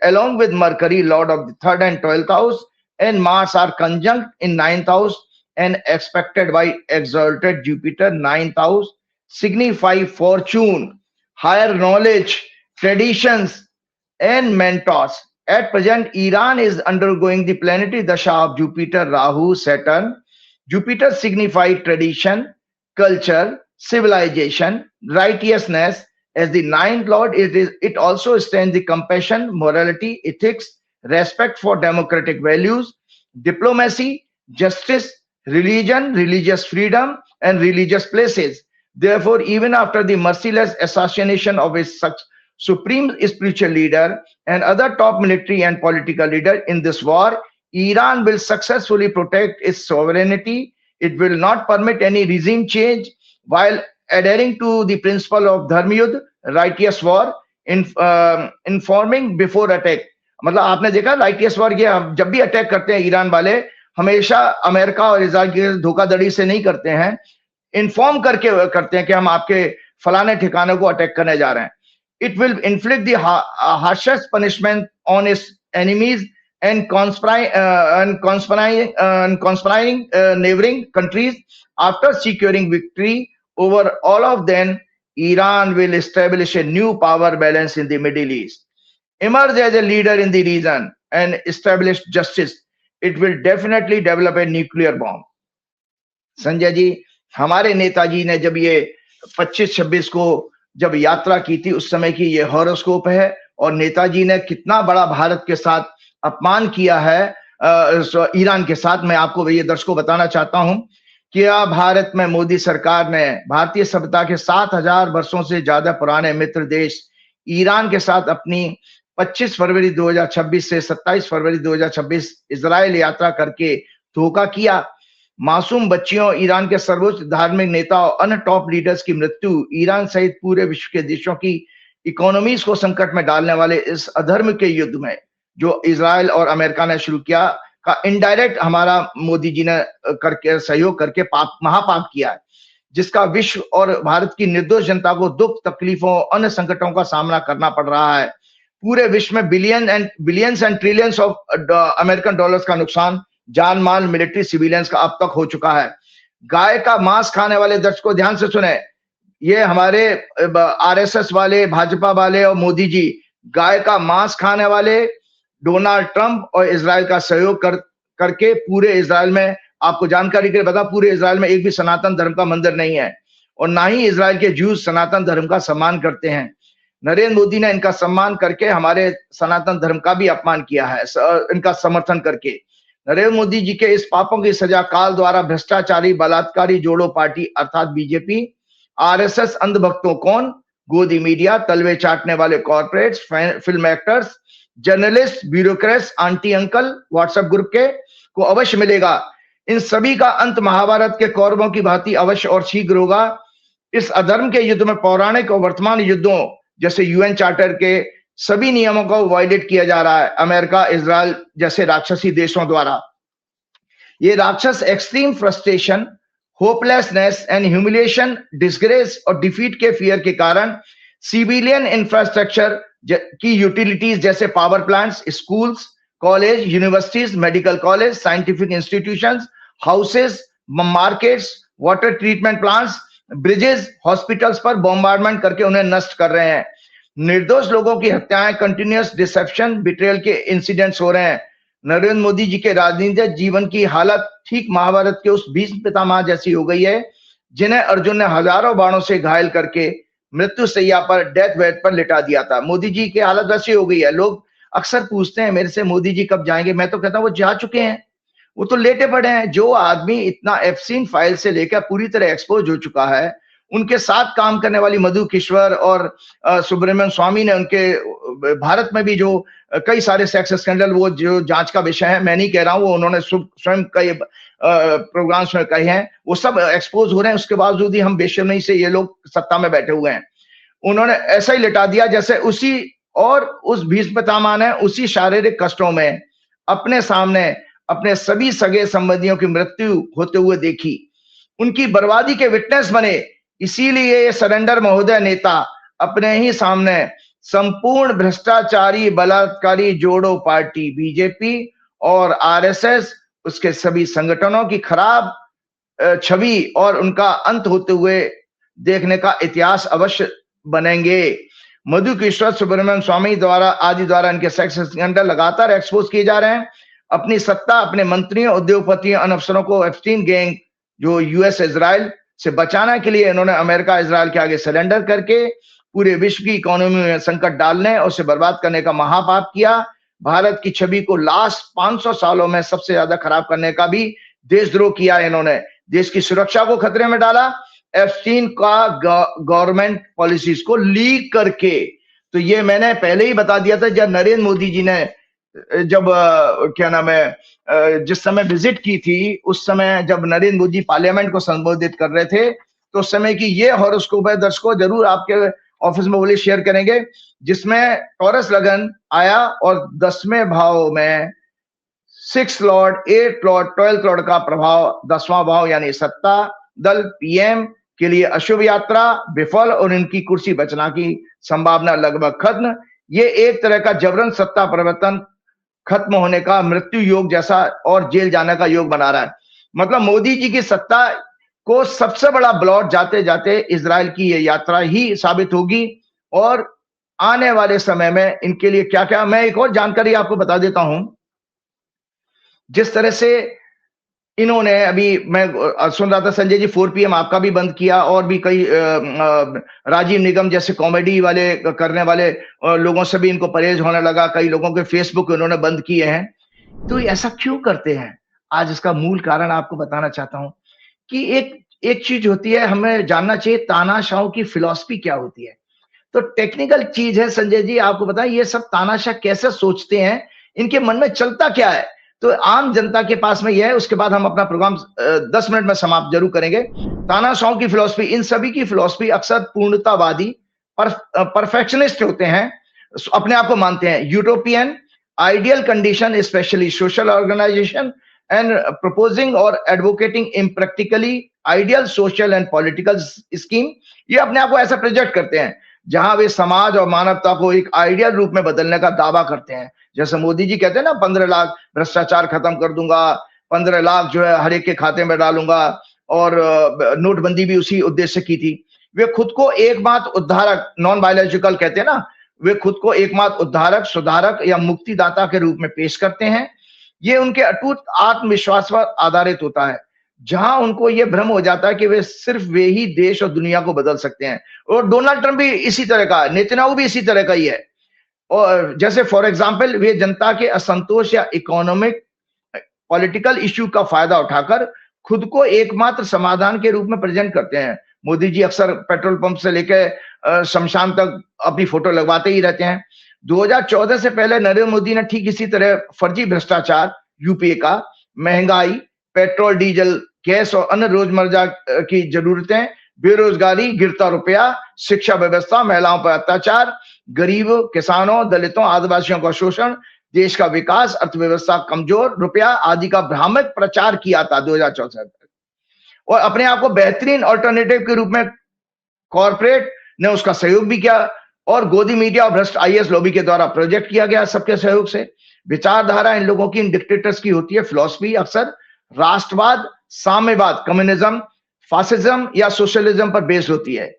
along with Mercury, Lord of the 3rd and 12th house, and Mars are conjunct in 9th house and expected by exalted Jupiter. 9th house signify fortune, higher knowledge, traditions, and mentors. At present, Iran is undergoing the planetary dasha of Jupiter, Rahu, Saturn. Jupiter signify tradition, culture, civilization, righteousness. As the 9th Lord, it also stands the compassion, morality, ethics, respect for democratic values, diplomacy, justice, religion, religious freedom, and religious places. Therefore, even after the merciless assassination of its supreme spiritual leader and other top military and political leader in this war, Iran will successfully protect its sovereignty. It will not permit any regime change while adhering to the principle of Dharma Yudh, righteous war, informing before attack. मतलब आपने देखा righteous war, ये जब भी attack करते हैं Iran वाले हमेशा अमेरिका और इजराइल की धोखाधड़ी से नहीं करते हैं, इन्फॉर्म करके करते हैं कि हम आपके फलाने ठिकाने को अटैक करने जा रहे हैं। It will inflict the harshest punishment on it's enemies and conspiring neighboring countries. After securing victory over all of them, Iran will establish a new power balance in the Middle East, emerge as a leader in the region, and establish justice. It will definitely develop a nuclear bomb. Sanjay ji, हमारे नेताजी ने जब ये 25-26 को जब यात्रा की थी, उस समय की ये हॉरोस्कोप है, और नेताजी ने कितना बड़ा भारत के साथ अपमान किया है ईरान के साथ। मैं आपको ये दर्शकों बताना चाहता हूं क्या भारत में मोदी सरकार ने भारतीय सभ्यता के 7000 वर्षों से ज्यादा पुराने मित्र देश ईरान के साथ अपनी 25 फरवरी 2026 से 27 फरवरी 2026 इजराइल यात्रा करके धोखा किया? मासूम बच्चियों, ईरान के सर्वोच्च धार्मिक नेता और अन्य टॉप लीडर्स की मृत्यु ईरान सहित पूरे विश्व के देशों की इकोनॉमीज को संकट में डालने वाले इस अधर्म के युद्ध में जो इजराइल और अमेरिका ने शुरू किया का इनडायरेक्ट हमारा मोदी जी ने करके सहयोग करके पाप महापाप किया है, जिसका विश्व और भारत की निर्दोष जनता को दुख, तकलीफों, अन्य संकटों का सामना करना पड़ रहा है। पूरे विश्व में billions and trillions of American dollars का नुकसान जान माल, मिलिट्री, सिविलियंस का अब तक हो चुका है। गाय का मांस खाने वाले दर्शकों ध्यान से सुने, ये हमारे आरएसएस वाले, भाजपा वाले और मोदी जी गाय का मांस खाने वाले, डोनाल्ड ट्रंप और इजराइल का सहयोग करके पूरे इजराइल में, आपको जानकारी के लिए बता, पूरे इजराइल में एक भी सनातन धर्म का मंदिर नहीं है और ना ही इजराइल के ज्यूज सनातन धर्म का सम्मान करते हैं। नरेंद्र मोदी ने इनका सम्मान करके हमारे सनातन धर्म का भी अपमान किया है, इनका समर्थन करके। नरेंद्र मोदी जी के इस पापों की सजा काल द्वारा भ्रष्टाचारी बलात्कारी जोड़ो पार्टी अर्थात बीजेपी, आरएसएस, अंधभक्तों कौन, गोदी मीडिया, तलवे चाटने वाले corporates, film actors, journalist, bureaucrats, aunty uncle WhatsApp group के को अवश्य मिलेगा। इन सभी का अंत महाभारत के कौरवों की भांति अवश्य और शीघ्र होगा। इस अधर्म के युद्ध में पौराणिक और वर्तमान युद्धों जैसे यूएन चार्टर के सभी नियमों को वायलेट किया जा रहा है अमेरिका, इजराइल जैसे राक्षसी देशों द्वारा। ये राक्षस extreme frustration, hopelessness and humiliation, disgrace और डिफीट के फियर के कारण सिविलियन इंफ्रास्ट्रक्चर की यूटिलिटीज जैसे power plants, schools, college, universities, medical college, scientific institutions, houses, markets, water treatment plants, bridges, hospitals पर बॉम्बार्डमेंट करके उन्हें नष्ट कर रहे हैं। निर्दोष लोगों की हत्याएं, कंटिन्यूअस डिसेप्शन, बिट्रेयल के इंसिडेंट्स हो रहे हैं। नरेंद्र मोदी जी के राजनीतिक जीवन की हालत ठीक महाभारत के उस भीष्म पितामह जैसी हो गई है जिन्हें अर्जुन ने हजारों बाणों से घायल करके मृत्यु सैया पर, डेथ बेड पर लिटा दिया था। मोदी जी की हालत वैसी हो गई है। लोग अक्सर पूछते हैं मेरे से, मोदी जी कब जाएंगे? मैं तो कहता हूं वो जा चुके हैं, वो तो लेटे पड़े हैं। जो आदमी इतना एफसीन फाइल से लेकर पूरी तरह एक्सपोज हो चुका है, उनके साथ काम करने वाली मधु किश्वर और सुब्रमण्यम स्वामी ने उनके भारत में भी जो कई सारे सेक्स स्कैंडल वो जो जांच का विषय है, मैं नहीं कह रहा हूं, वो उन्होंने स्वयं कई प्रोग्राम्स में कहे हैं, वो सब एक्सपोज हो रहे हैं। उसके बावजूद ही हम बेशर्मी से ये लोग सत्ता में बैठे हुए हैं। उन्होंने ऐसा ही लिटा दिया जैसे उसी और उस भीष्म पितामह ने उसी शारीरिक कष्टों में अपने सामने अपने सभी सगे संबंधियों की मृत्यु होते हुए देखी, उनकी बर्बादी के विटनेस बने। इसीलिए ये सरेंडर महोदय नेता अपने ही सामने संपूर्ण भ्रष्टाचारी बलात्कारी जोड़ो पार्टी बीजेपी और आरएसएस, उसके सभी संगठनों की खराब छवि और उनका अंत होते हुए देखने का इतिहास अवश्य बनेंगे। मधु किश्वर, सुब्रमण्यम स्वामी द्वारा इनके सेक्स स्कैंडल लगातार एक्सपोज किए जा रहे हैं। अपनी सत्ता, अपने मंत्रियों, उद्योगपतियों, अन्य अफसरों को एप्स्टीन गैंग जो यूएस इजराइल से बचाने के लिए इन्होंने अमेरिका इजराइल के आगे सरेंडर करके पूरे विश्व की इकोनॉमी में संकट डालने और उसे बर्बाद करने का महापाप किया। भारत की छवि को लास्ट 500 सालों में सबसे ज्यादा खराब करने का भी देशद्रोह किया इन्होंने। देश की सुरक्षा को खतरे में डाला एप्स्टीन का गवर्नमेंट पॉलिसीज को लीक करके। तो ये मैंने पहले ही बता दिया था जब नरेंद्र मोदी जी ने जब क्या नाम है जिस समय विजिट की थी, उस समय जब नरेंद्र मोदी पार्लियामेंट को संबोधित कर रहे थे, तो उस समय की ये हॉरोस्कोप है, दर्शकों जरूर आपके ऑफिस में बोले शेयर करेंगे, जिसमें टॉरस लगन आया और 10वें भाव में 6 लॉर्ड, 8 लॉर्ड, 12 लॉर्ड का प्रभाव, 10वां भाव यानी सत्ता दल पीएम के लिए अशुभ यात्रा विफल और इनकी कुर्सी बचना की संभावना लगभग खत्म। ये एक तरह का जबरन सत्ता परिवर्तन खत्म होने का मृत्यु योग जैसा और जेल जाने का योग बना रहा है। मतलब मोदी जी की सत्ता को सबसे बड़ा ब्लॉट जाते जाते इजराइल की ये यात्रा ही साबित होगी। और आने वाले समय में इनके लिए क्या क्या, मैं एक और जानकारी आपको बता देता हूं। जिस तरह से इन्होंने अभी मैं सुन रहा था संजय जी 4 PM आपका भी बंद किया और भी कई राजीव निगम जैसे कॉमेडी वाले करने वाले लोगों से भी इनको परहेज होने लगा। कई लोगों के फेसबुक इन्होंने बंद किए हैं। तो ऐसा क्यों करते हैं? आज इसका मूल कारण आपको बताना चाहता हूं कि एक एक चीज होती है, हमें जानना चाहिए तानाशाहों की फिलॉसफी क्या होती है। तो टेक्निकल चीज है संजय जी, आपको बताएं ये सब तानाशाह कैसे सोचते हैं, इनके मन में चलता क्या है। तो आम जनता के पास में यह है, उसके बाद हम अपना प्रोग्राम 10 मिनट में समाप्त जरूर करेंगे। तानाशाहों की फिलॉसफी, इन सभी की फिलॉसफी अक्सर पूर्णतावादी, परफेक्शनिस्ट होते हैं, अपने आप को मानते हैं। Utopian, ideal condition specially social organization and proposing और advocating impractically ideal social and political scheme, ये अपने आप को ऐसा प्रोजेक्ट करते हैं जहां वे समाज और मानवता को एक आइडियल रूप में बदलने का दावा करते हैं। जैसे मोदी जी कहते हैं ना, 15 लाख भ्रष्टाचार खत्म कर दूंगा, 15 लाख जो है हर एक के खाते में डालूंगा, और नोटबंदी भी उसी उद्देश्य की थी। वे खुद को एकमात्र उद्धारक, नॉन बायोलॉजिकल कहते हैं ना, वे खुद को एकमात्र उद्धारक, सुधारक या मुक्तिदाता के रूप में पेश करते हैं। ये उनके अटूट आत्मविश्वास पर आधारित होता है, जहां उनको ये भ्रम हो जाता है कि वे सिर्फ वे ही देश और दुनिया को बदल सकते हैं। और डोनाल्ड ट्रंप भी इसी तरह का, नेतन्याहू भी इसी तरह का ही है। और जैसे फॉर एग्जांपल, वे जनता के असंतोष या इकोनॉमिक पॉलिटिकल इश्यू का फायदा उठाकर खुद को एकमात्र समाधान के रूप में प्रेजेंट करते हैं। मोदी जी अक्सर पेट्रोल पंप से लेकर शमशान तक अपनी फोटो लगवाते ही रहते हैं। 2014 से पहले नरेंद्र मोदी ने ठीक इसी तरह फर्जी भ्रष्टाचार, यूपीए का, महंगाई, पेट्रोल डीजल, गैस और अन्य रोजमर्रा की जरूरतें, बेरोजगारी, गिरता रुपया, शिक्षा व्यवस्था, महिलाओं पर अत्याचार, गरीबों, किसानों, दलितों, आदिवासियों का शोषण, देश का विकास, अर्थव्यवस्था कमजोर, रुपया आदि का भ्रामक प्रचार किया था 2014 तक। और अपने आप को बेहतरीन ऑल्टरनेटिव के रूप में कॉर्पोरेट ने उसका सहयोग भी किया, और गोदी मीडिया और भ्रष्ट आईएएस लॉबी के द्वारा प्रोजेक्ट किया गया सबके सहयोग से। विचारधारा इन लोगों की, इन डिक्टेटर्स की होती है फिलॉसफी अक्सर राष्ट्रवाद, साम्यवाद, कम्युनिज्म, फासिज्म या सोशलिज्म पर बेस्ड होती है।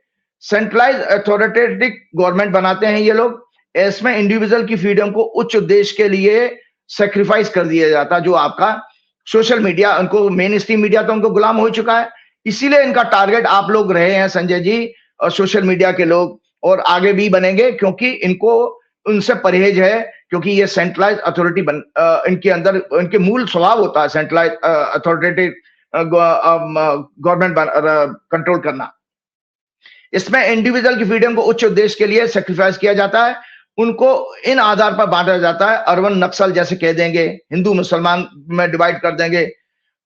सेंट्रलाइज अथॉरिटेटिव गवर्नमेंट बनाते हैं ये लोग। इसमें इंडिविजुअल की फ्रीडम को उच्च उद्देश्य के लिए सेक्रीफाइस कर दिया जाता, जो आपका सोशल मीडिया, उनको मेन स्ट्रीम मीडिया तो उनको गुलाम हो चुका है, इसीलिए इनका टारगेट आप लोग रहे हैं संजय जी, और सोशल मीडिया के लोग, और आगे भी बनेंगे, क्योंकि इनको उनसे परहेज है, क्योंकि ये सेंट्रलाइज अथॉरिटी इनके अंदर, इनके मूल स्वभाव होता है सेंट्रलाइज अथॉरिटेटिव गवर्नमेंट कंट्रोल करना। इसमें इंडिविजुअल की फ्रीडम को उच्च उद्देश्य के लिए सेक्रीफाइस किया जाता है। उनको इन आधार पर बांटा जाता है, अर्बन नक्सल जैसे कह देंगे, हिंदू मुसलमान में डिवाइड कर देंगे,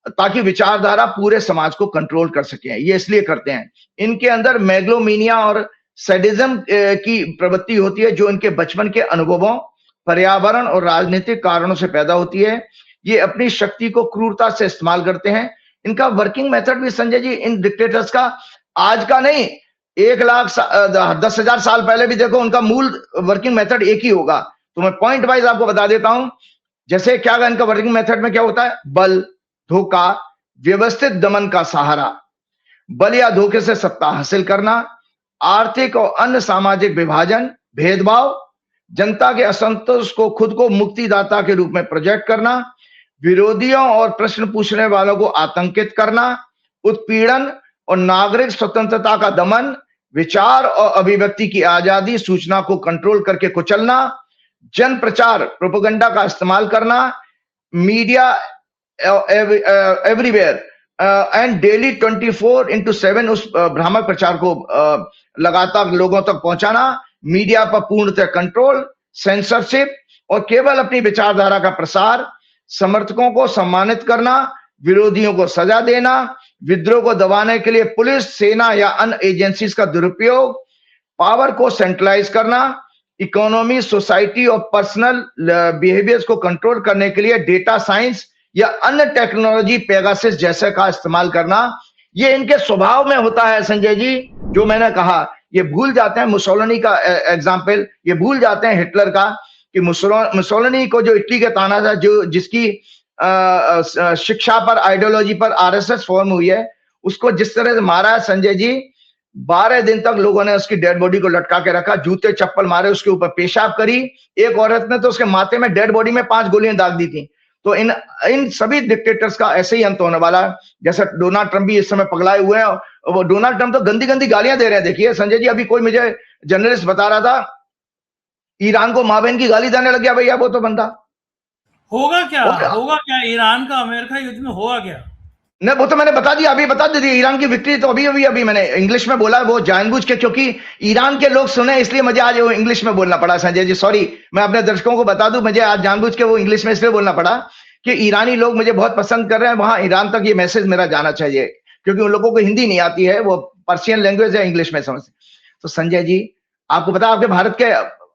ताकि विचारधारा पूरे समाज को कंट्रोल कर सके। ये इसलिए करते हैं। इनके अंदर मेगलोमीनिया और सैडिज्म की प्रवृत्ति होती है, जो इनके बचपन के अनुभवों, पर्यावरण और राजनीतिक कारणों से पैदा होती है। ये अपनी शक्ति को क्रूरता से इस्तेमाल करते हैं। इनका वर्किंग मेथड भी संजय जी, इन डिक्टेटर्स का आज का नहीं, 1,10,000 साल पहले भी देखो, उनका मूल वर्किंग मेथड एक ही होगा। तो मैं पॉइंट वाइज आपको बता देता हूं। जैसे क्या इनका वर्किंग मेथड में क्या होता है, बल, धोखा, व्यवस्थित दमन का सहारा, बल या धोखे से सत्ता हासिल करना, आर्थिक और अन्य सामाजिक विभाजन, भेदभाव, जनता के असंतोष को खुद को मुक्तिदाता के रूप में प्रोजेक्ट करना, विरोधियों और प्रश्न पूछने वालों को आतंकित करना, उत्पीड़न और नागरिक स्वतंत्रता का दमन, विचार और अभिव्यक्ति की आजादी, सूचना को कंट्रोल करके कुचलना, जन प्रचार, प्रोपेगेंडा का इस्तेमाल करना, मीडिया एवरीवेयर एंड डेली 24/7 उस भ्रामक प्रचार को लगातार लोगों तक पहुंचाना, मीडिया पर पूर्णतः कंट्रोल, सेंसरशिप और केवल अपनी विचारधारा का प्रसार, समर्थकों को सम्मानित करना, विरोधियों को सजा देना, विद्रोह को दबाने के लिए पुलिस, सेना या अन्य एजेंसीज का दुरुपयोग, पावर को सेंट्रलाइज करना, इकोनॉमी, सोसाइटी और पर्सनल बिहेवियर्स को कंट्रोल करने के लिए डेटा साइंस या अन्य टेक्नोलॉजी, पेगासस जैसे का इस्तेमाल करना। ये इनके स्वभाव में होता है संजय जी। जो मैंने कहा, ये भूल जाते हैं मुसोलिनी का एग्जाम्पल, ये भूल जाते हैं हिटलर का, कि मुसोलिनी को जो इटली के ताना था, जो जिसकी शिक्षा पर, आइडियोलॉजी पर आरएसएस फॉर्म हुई है, उसको जिस तरह से मारा है संजय जी, 12 दिन तक लोगों ने उसकी डेड बॉडी को लटका के रखा, जूते चप्पल मारे, उसके ऊपर पेशाब करी। एक औरत ने तो उसके माथे में, डेड बॉडी में 5 गोलियां दाग दी थी। तो इन सभी डिक्टेटर्स का ऐसे ही अंत होने वाला है। जैसे डोनाल्ड ट्रंप भी इस समय पगलाए हुए हैं, वो डोनाल्ड ट्रंप तो गंदी गंदी गालियां दे रहे हैं। देखिए संजय जी, अभी कोई मुझे जर्नलिस्ट बता रहा था, ईरान को माँ बहन की गाली देने लग गया भैया वो तो बंदा। होगा क्या ईरान का अमेरिका युद्ध में होगा क्या? नहीं, वो तो मैंने बता दिया, अभी बता दी ईरान की विक्ट्री तो अभी मैंने इंग्लिश में बोला, वो जानबूझ के, क्योंकि ईरान के लोग सुने इसलिए मुझे आज वो इंग्लिश में बोलना पड़ा। संजय जी सॉरी, मैं अपने दर्शकों को बता दूं, मुझे आज जानबूझ के वो इंग्लिश में इसलिए बोलना पड़ा कि ईरानी लोग मुझे बहुत पसंद कर रहे हैं, वहां ईरान तक ये मैसेज मेरा जाना चाहिए, क्योंकि उन लोगों को हिंदी नहीं आती है, वो पर्शियन लैंग्वेज है, इंग्लिश में समझते। तो संजय जी, आपको पता आपके भारत के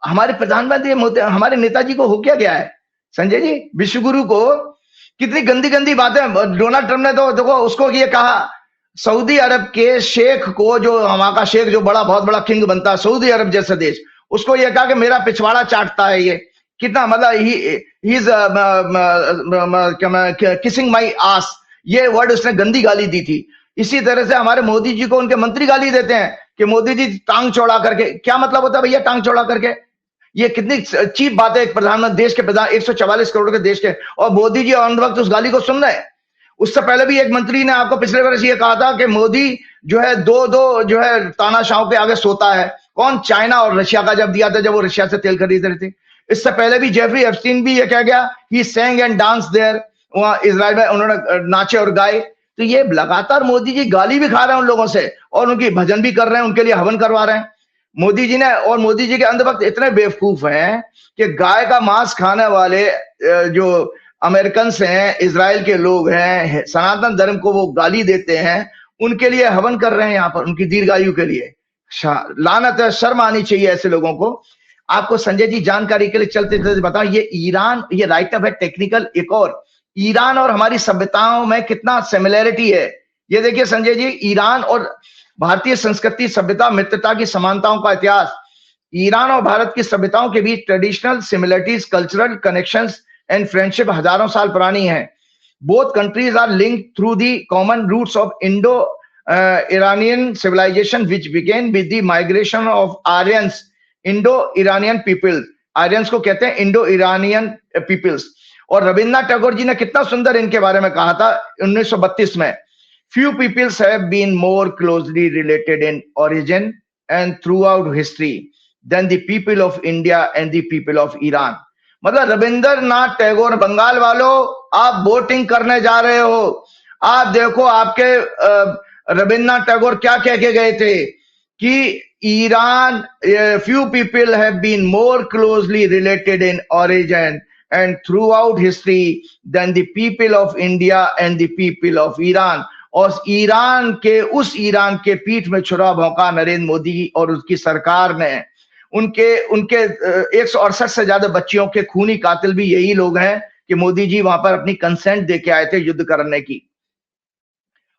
हमारे प्रधानमंत्री हमारे नेताजी को हो क्या गया है संजय जी, विश्वगुरु को कितनी गंदी गंदी बातें। डोनाल्ड ट्रंप ने तो देखो उसको ये कहा, सऊदी अरब के शेख को, जो वहां का शेख जो बहुत बड़ा किंग बनता है सऊदी अरब जैसा देश, उसको ये कहा कि मेरा पिछवाड़ा चाटता है ये, कितना मतलब ही इज किसिंग माई आस, ये वर्ड उसने गंदी गाली दी थी। इसी तरह से हमारे मोदी जी को उनके मंत्री गाली देते हैं कि मोदी जी टांग चौड़ा करके, क्या मतलब होता है भैया टांग चौड़ा करके? ये कितनी चीप बात है, एक प्रधानमंत्री, देश के प्रधान, 144 करोड़ के देश के, और मोदी जी ऑन वक्त उस गाली को सुन रहे हैं। उससे पहले भी एक मंत्री ने आपको पिछले वर्ष ये कहा था कि मोदी जो है दो जो है तानाशाहों के आगे सोता है। कौन? चाइना और रशिया का जब दिया था, जब वो रशिया से तेल खरीद रहे थे। इससे पहले भी जेफरी एप्स्टीन भी ये कह गया, ही sang एंड डांस देयर, वहां इजराइल में उन्होंने नाचे और गाए। तो ये लगातार मोदी जी गाली भी खा रहे हैं उन लोगों से, और उनकी भजन भी कर रहे हैं, उनके लिए हवन करवा रहे हैं मोदी जी ने। और मोदी जी के अंधभक्त इतने बेवकूफ हैं कि गाय का मांस खाने वाले जो अमेरिकन हैं, इजराइल के लोग हैं, सनातन धर्म को वो गाली देते हैं, उनके लिए हवन कर रहे हैं यहाँ पर, उनकी दीर्घायु के लिए। लानत है, शर्म आनी चाहिए ऐसे लोगों को। आपको संजय जी जानकारी के लिए चलते चलते बताओ, ये ईरान, ये राइट अप है टेक्निकल, एक और ईरान और हमारी सभ्यताओं में कितना सिमिलैरिटी है। ये देखिए संजय जी, ईरान और भारतीय संस्कृति, सभ्यता, मित्रता की समानताओं का इतिहास। ईरान और भारत की सभ्यताओं के बीच traditional similarities, cultural connections and friendship हजारों साल पुरानी है। Both countries are linked through the common roots of Indo Iranian civilization, which began with the migration of Aryans, Indo-Iranian people. Aryans को कहते हैं इंडो इरानियन पीपल्स। और रविन्द्रनाथ टैगोर जी ने कितना सुंदर इनके बारे में कहा था 1932 में, few peoples have been more closely related in origin and throughout history than the people of India and the people of Iran. मतलब रविंद्रनाथ टैगोर, बंगाल वालों आप वोटिंग करने जा रहे हो, आप देखो आपके रविन्द्रनाथ टैगोर क्या कह के गए थे कि Iran, few people have been more closely related in origin and throughout history than the people of India and the people of Iran. और ईरान के, उस ईरान के पीठ में छुरा भौंका नरेंद्र मोदी और उसकी सरकार ने। उनके 168 से ज्यादा बच्चियों के खूनी कातिल भी यही लोग हैं कि मोदी जी वहां पर अपनी कंसेंट दे के आए थे युद्ध करने की।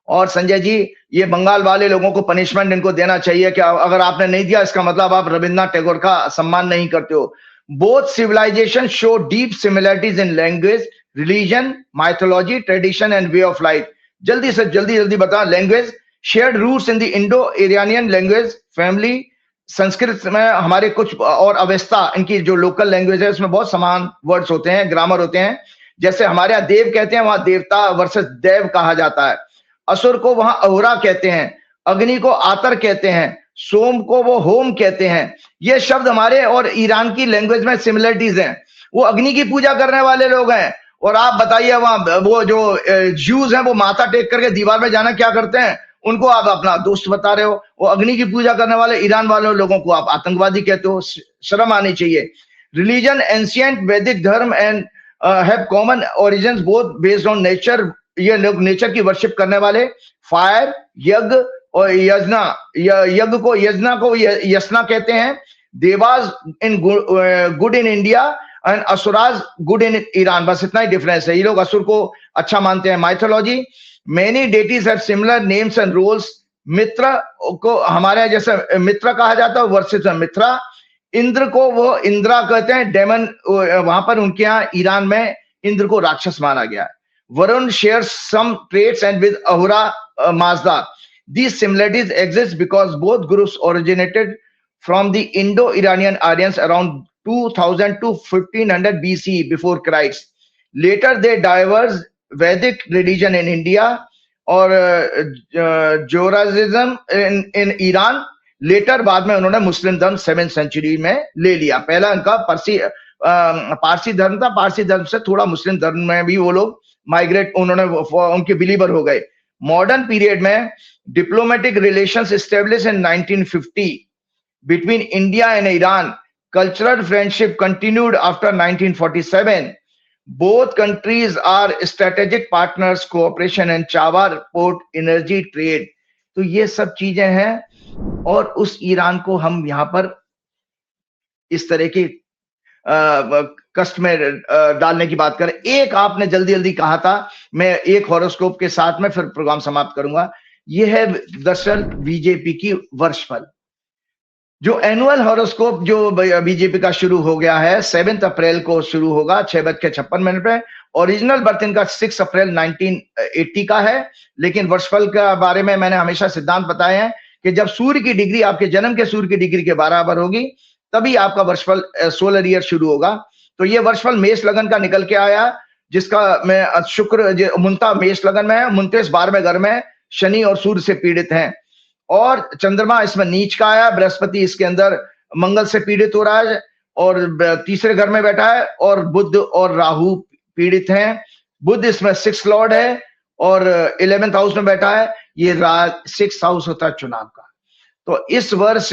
और संजय जी, ये बंगाल वाले लोगों को पनिशमेंट इनको देना चाहिए कि अगर आपने नहीं दिया इसका मतलब आप रविन्द्रनाथ टैगोर का सम्मान नहीं करते हो। Both civilization show deep similarities in language, religion, mythology, tradition and way of life. जल्दी से जल्दी बता। Language, shared roots in the Indo Iranian language family. Sanskrit में हमारे कुछ, और अवेस्ता, इनकी जो लोकल लैंग्वेज है उसमें बहुत समान वर्ड्स होते हैं, ग्रामर होते हैं। जैसे हमारे यहाँ देव कहते हैं, वहां देवता वर्सेस देव कहा जाता है। असुर को वहां अहुरा कहते हैं, अग्नि को आतर कहते हैं, सोम को वो होम कहते हैं। ये शब्द हमारे और ईरान की लैंग्वेज में सिमिलरिटीज हैं। वो अग्नि की पूजा करने वाले लोग हैं। और आप बताइए वहां वो जो ज्यूज हैं, वो माथा टेक करके दीवार में जाना क्या करते हैं? उनको आप अपना दोस्त बता रहे हो। वो अग्नि की पूजा करने वाले ईरान वाले लोगों को आप आतंकवादी कहते हो। शर्म आनी चाहिए। रिलीजन, एंशिएंट वैदिक धर्म and have common origins both based on nature. ये लोग नेचर की वर्शिप करने वाले। फायर, यज्ञ और यजना, यज्ञ को यजना को यसना कहते हैं। Dewas in good in India and asuras good in Iran. बस इतना ही डिफरेंस है, ये लोग असुर को अच्छा मानते हैं। Mythology, many deities have similar names and roles. Mitra को हमारे जैसे मित्र कहा जाता है वर्सेस मित्रा। इंद्र को वो इंद्रा कहते हैं, डेमन वहां पर उनके यहाँ ईरान में इंद्र को राक्षस माना गया है। Varun shares some traits and with Ahura Mazda. These similarities exist because both groups originated from the Indo-Iranian Aryans around 2000 to 1500 BC before Christ. Later they diverged Vedic religion in India or Zoroastrianism in Iran. Later बाद में उन्होंने मुस्लिम धर्म 7th century में ले लिया। पहला इनका पारसी धर्म था, पारसी धर्म से थोड़ा मुस्लिम धर्म में भी वो लोग माइग्रेट, उन्होंने उनके बिलीवर हो गए। मॉडर्न पीरियड में diplomatic relations establish in 1950 between India and Iran, cultural friendship continued after 1947. Both countries are strategic partners, cooperation and Chabahar port, energy, trade. तो ये सब चीजें हैं और उस ईरान को हम यहाँ पर इस तरह की कष्ट में डालने की बात करें। एक आपने जल्दी जल्दी कहा था, मैं एक हॉरोस्कोप के साथ में फिर प्रोग्राम समाप्त करूंगा। यह है दरअसल बीजेपी की वर्षफल, जो एनुअल हॉरोस्कोप जो बीजेपी का शुरू हो गया है 7 अप्रैल को शुरू होगा 6:56 पे। ओरिजिनल बर्थ इनका 6 अप्रैल 1980 का है, लेकिन वर्षफल के बारे में मैंने हमेशा सिद्धांत बताए हैं कि जब सूर्य की डिग्री आपके जन्म के सूर्य की डिग्री के बराबर होगी तभी आपका वर्षफल सोलर ईयर शुरू होगा। तो ये वर्षफल मेष लगन का निकल के आया, जिसका मैं शुक्र मुंता मेष लगन में है, 29 12वें घर में शनि और सूर्य से पीड़ित हैं, और चंद्रमा इसमें नीच का आया, बृहस्पति इसके अंदर मंगल से पीड़ित हो रहा है और तीसरे घर में बैठा है, और बुध और राहु पीड़ित हैं। बुध इसमें 6th लॉर्ड है और 11th हाउस में बैठा है। ये 6th हाउस होता है चुनाव का। तो इस वर्ष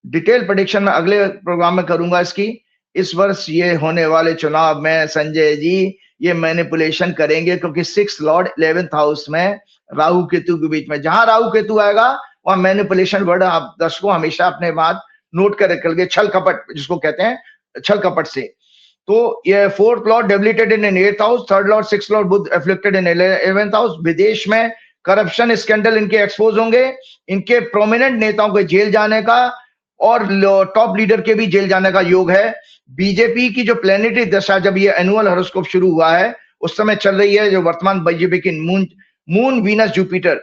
डिटेल प्रेडिक्शन में अगले प्रोग्राम में करूंगा इसकी। इस वर्ष ये होने वाले चुनाव में संजय जी ये मैनिपुलेशन करेंगे, क्योंकि 6th लॉर्ड 11th हाउस में राहु केतु के बीच में, जहां राहु केतु आएगा वहां मैनिपुलेशन वर्ड आप दर्शकों हमेशा अपने बात नोट कर रखेंगे। छल कपट जिसको कहते हैं, छल कपट से। तो ये 4th lord debilitated in 8th house, 3rd lord 6th lord Budh afflicted in 11th house. विदेश में करप्शन स्कैंडल इनके एक्सपोज होंगे, इनके प्रोमिनेंट नेताओं के जेल जाने का और टॉप लीडर के भी जेल जाने का योग है। बीजेपी की जो प्लेनेटरी दशा जब ये एनुअल हॉरोस्कोप शुरू हुआ है उस समय चल रही है, जो वर्तमान बीजेपी की moon Venus Jupiter,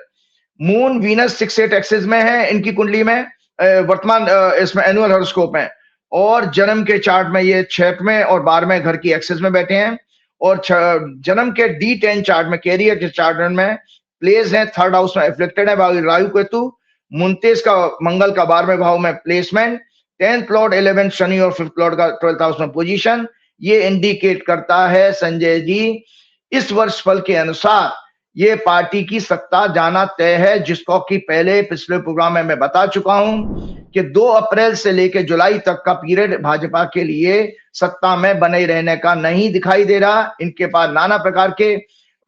moon Venus 6-8 axis में है इनकी कुंडली में, वर्तमान इसमें एनुअल हॉरोस्कोप में, और जन्म के चार्ट में ये 6वें और 12वें घर की एक्सिस में बैठे हैं, और जन्म के D10 चार्ट में, कैरियर के चार्ट में प्लेस है 3rd हाउस में एफ्लिक्टेड है राहु केतु, 29 का मंगल का 12वें भाव में placement, 10th Lord 11th Shani और 5th लॉर्ड का 12th हाउस में पोजीशन। ये इंडिकेट करता है संजय जी इस वर्ष फल के अनुसार ये पार्टी की सत्ता जाना तय है, जिसको कि पहले पिछले प्रोग्राम में मैं बता चुका हूं कि 2 अप्रैल से लेकर जुलाई तक का पीरियड भाजपा के लिए सत्ता में बने रहने का नहीं दिखाई दे रहा। इनके पास नाना प्रकार के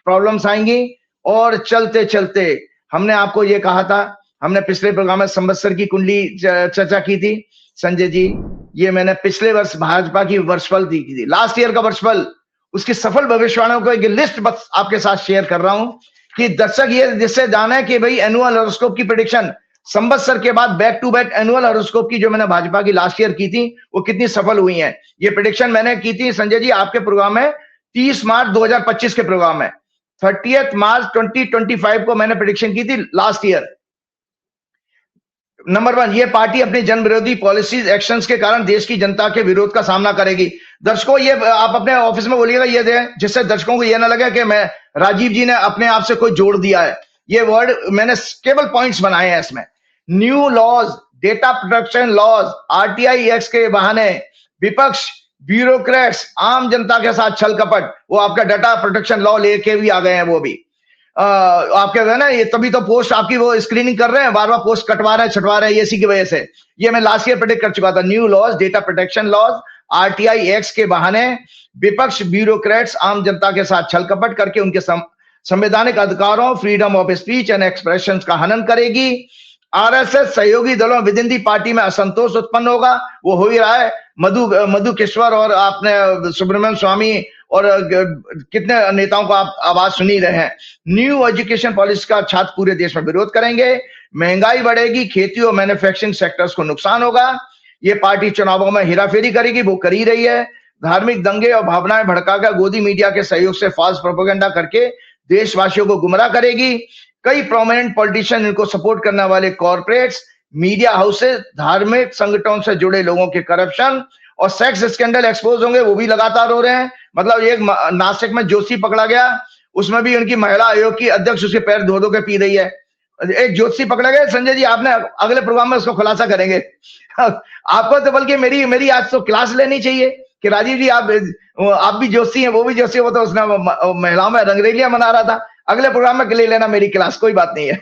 प्रॉब्लम्स आएंगी, और चलते चलते हमने आपको ये कहा था, हमने पिछले प्रोग्राम में संवत्सर की कुंडली चर्चा की थी संजय जी। ये मैंने पिछले वर्ष भाजपा की वर्षफल दी थी, लास्ट ईयर का वर्षफल, उसकी सफल भविष्यवाणियों को एक लिस्ट बस आपके साथ शेयर कर रहा हूं कि दर्शक ये जिससे जाना है कि भाई एनुअल हॉरोस्कोप की प्रेडिक्शन संवत्सर के बाद back to back annual horoscope की जो मैंने भाजपा की लास्ट ईयर की थी वो कितनी सफल हुई है। ये प्रेडिक्शन मैंने की थी संजय जी आपके प्रोग्राम में 30 मार्च 2025 के प्रोग्राम में, 30 मार्च 2025 को मैंने प्रेडिक्शन की थी लास्ट ईयर। नंबर 1, ये पार्टी अपनी जन विरोधी पॉलिसीज एक्शंस के कारण देश की जनता के विरोध का सामना करेगी। दर्शकों ये आप अपने ऑफिस में बोलिएगा ये दे, जिससे दर्शकों को ये ना लगे कि मैं राजीव जी ने अपने आप से कोई जोड़ दिया है। ये वर्ड मैंने केवल पॉइंट्स बनाए हैं इसमें। New laws, data protection laws, RTI act के बहाने विपक्ष, ब्यूरोक्रेट्स, आम जनता के साथ छल कपट, वो आपका डाटा प्रोटेक्शन लॉ लेके भी आ गए हैं। वो भी आपके है ना, ये तभी तो पोस्ट आपकी वो स्क्रीनिंग कर रहे हैं, बार बार पोस्ट कटवा रहे हैं, छटवा रहे हैं, इसी की वजह से। ये मैं लास्ट ईयर प्रेडिक्ट कर चुका था। New laws, data protection laws, RTI act के बहाने विपक्ष, ब्यूरोक्रेट्स आम जनता के साथ छल कपट करके उनके संवैधानिक अधिकारों, freedom of speech and expression का हनन करेगी। आरएसएस सहयोगी दलों विद इन दी पार्टी में असंतोष उत्पन्न होगा, वो हो ही रहा है। मधु किश्वर और आपने सुब्रमण्यम स्वामी और कितने नेताओं को आप आवाज सुनी रहे हैं। न्यू एजुकेशन पॉलिसी का छात्र पूरे देश में विरोध करेंगे। महंगाई बढ़ेगी, खेती और मैन्युफैक्चरिंग सेक्टर्स को नुकसान होगा। ये पार्टी चुनावों में हेराफेरी करेगी, वो कर ही रही है। धार्मिक दंगे और भावनाएं भड़काकर गोदी मीडिया के सहयोग से फॉल्स प्रोपेगेंडा करके देशवासियों को गुमराह करेगी। कई प्रोमिनेंट पॉलिटिशियन, इनको सपोर्ट करने वाले कॉर्पोरेट्स, मीडिया हाउसेस, धार्मिक संगठनों से जुड़े लोगों के करप्शन और सेक्स स्कैंडल एक्सपोज होंगे, वो भी लगातार हो रहे हैं। मतलब एक नासिक में जोशी पकड़ा गया, उसमें भी उनकी महिला आयोग की अध्यक्ष उसके पैर धो धो के पी रही है। एक जोशी पकड़ा गया संजय जी, आपने अगले प्रोग्राम में उसको खुलासा करेंगे। आपको तो बल्कि मेरी आज तो क्लास लेनी चाहिए कि राजीव जी आप भी जोशी हैं, वो भी जोशी, वो तो उसने महिलाओं में रंगरेलियां मना रहा था, अगले प्रोग्राम में ले लेना मेरी क्लास, कोई बात नहीं है।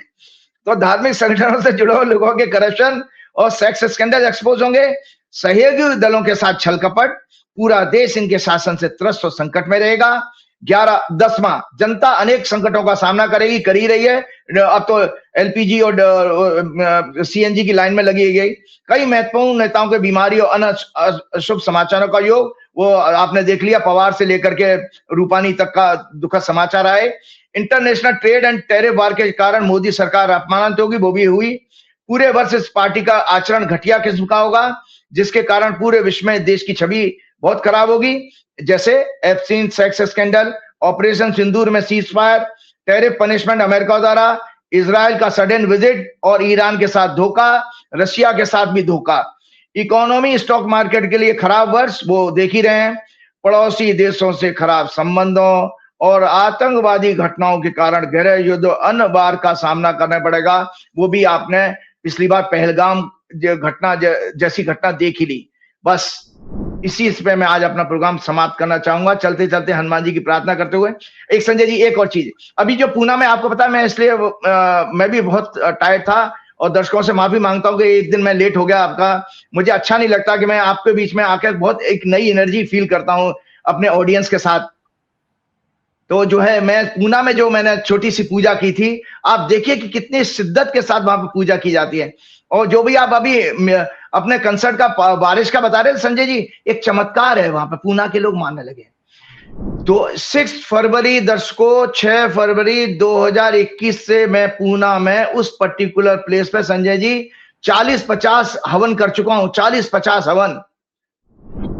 तो धार्मिक संगठनों से जुड़े हुए लोगों के करप्शन और सेक्स स्कैंडल एक्सपोज होंगे। सहयोगी दलों के साथ छल कपट, पूरा देश इनके शासन से त्रस्त और संकट में रहेगा। 10वां, जनता अनेक संकटों का सामना करेगी, कर ही रही है। अब तो एलपीजी और सीएनजी की लाइन में लगी गई। कई महत्वपूर्ण नेताओं के बीमारी और अशुभ समाचारों का योग, वो आपने देख लिया, पवार से लेकर के रूपानी तक का दुखद समाचार आए। इंटरनेशनल ट्रेड एंड टैरिफ वार के कारण मोदी सरकार अपमानित होगी, वो भी हुई। पूरे वर्ष इस पार्टी का आचरण घटिया किस्म का होगा, जिसके कारण पूरे विश्व में देश की छवि बहुत खराब होगी। जैसे एप्सिन सेक्स स्कैंडल, ऑपरेशन सिंदूर में cease fire, tariff punishment America द्वारा, इजराइल का सडन विजिट और ईरान के साथ धोखा, रशिया के साथ भी धोखा। इकोनॉमी, स्टॉक मार्केट के लिए खराब वर्ष, वो देख ही रहे हैं। पड़ोसी देशों से खराब संबंधों और आतंकवादी घटनाओं के कारण गहरे युद्ध, अन्य बार का सामना करना पड़ेगा। वो भी आपने पिछली बार पहलगाम घटना जैसी घटना देख ही ली। बस इसी पे मैं आज अपना प्रोग्राम समाप्त करना चाहूंगा, चलते चलते हनुमान जी की प्रार्थना करते हुए। एक संजय जी, एक और चीज, अभी जो पूना में, आपको पता है, मैं इसलिए मैं भी बहुत टायर्ड था और दर्शकों से माफी मांगता हूं कि एक दिन मैं लेट हो गया आपका। मुझे अच्छा नहीं लगता कि मैं आपके बीच में आकर बहुत एक नई एनर्जी फील करता हूं अपने ऑडियंस के साथ। तो जो है, मैं पूना में जो मैंने छोटी सी पूजा की थी, आप देखिए कि कितनी शिद्दत के साथ वहां पर पूजा की जाती है। और जो भी आप अभी अपने कंसर्ट का बारिश का बता रहे थे संजय जी, एक चमत्कार है वहां पर, पूना के लोग मानने लगे। तो 6 फरवरी दर्शकों, 6 फरवरी 2021 से मैं पूना में उस पर्टिकुलर प्लेस पे संजय जी 40-50 हवन कर चुका हूं। 40-50 हवन,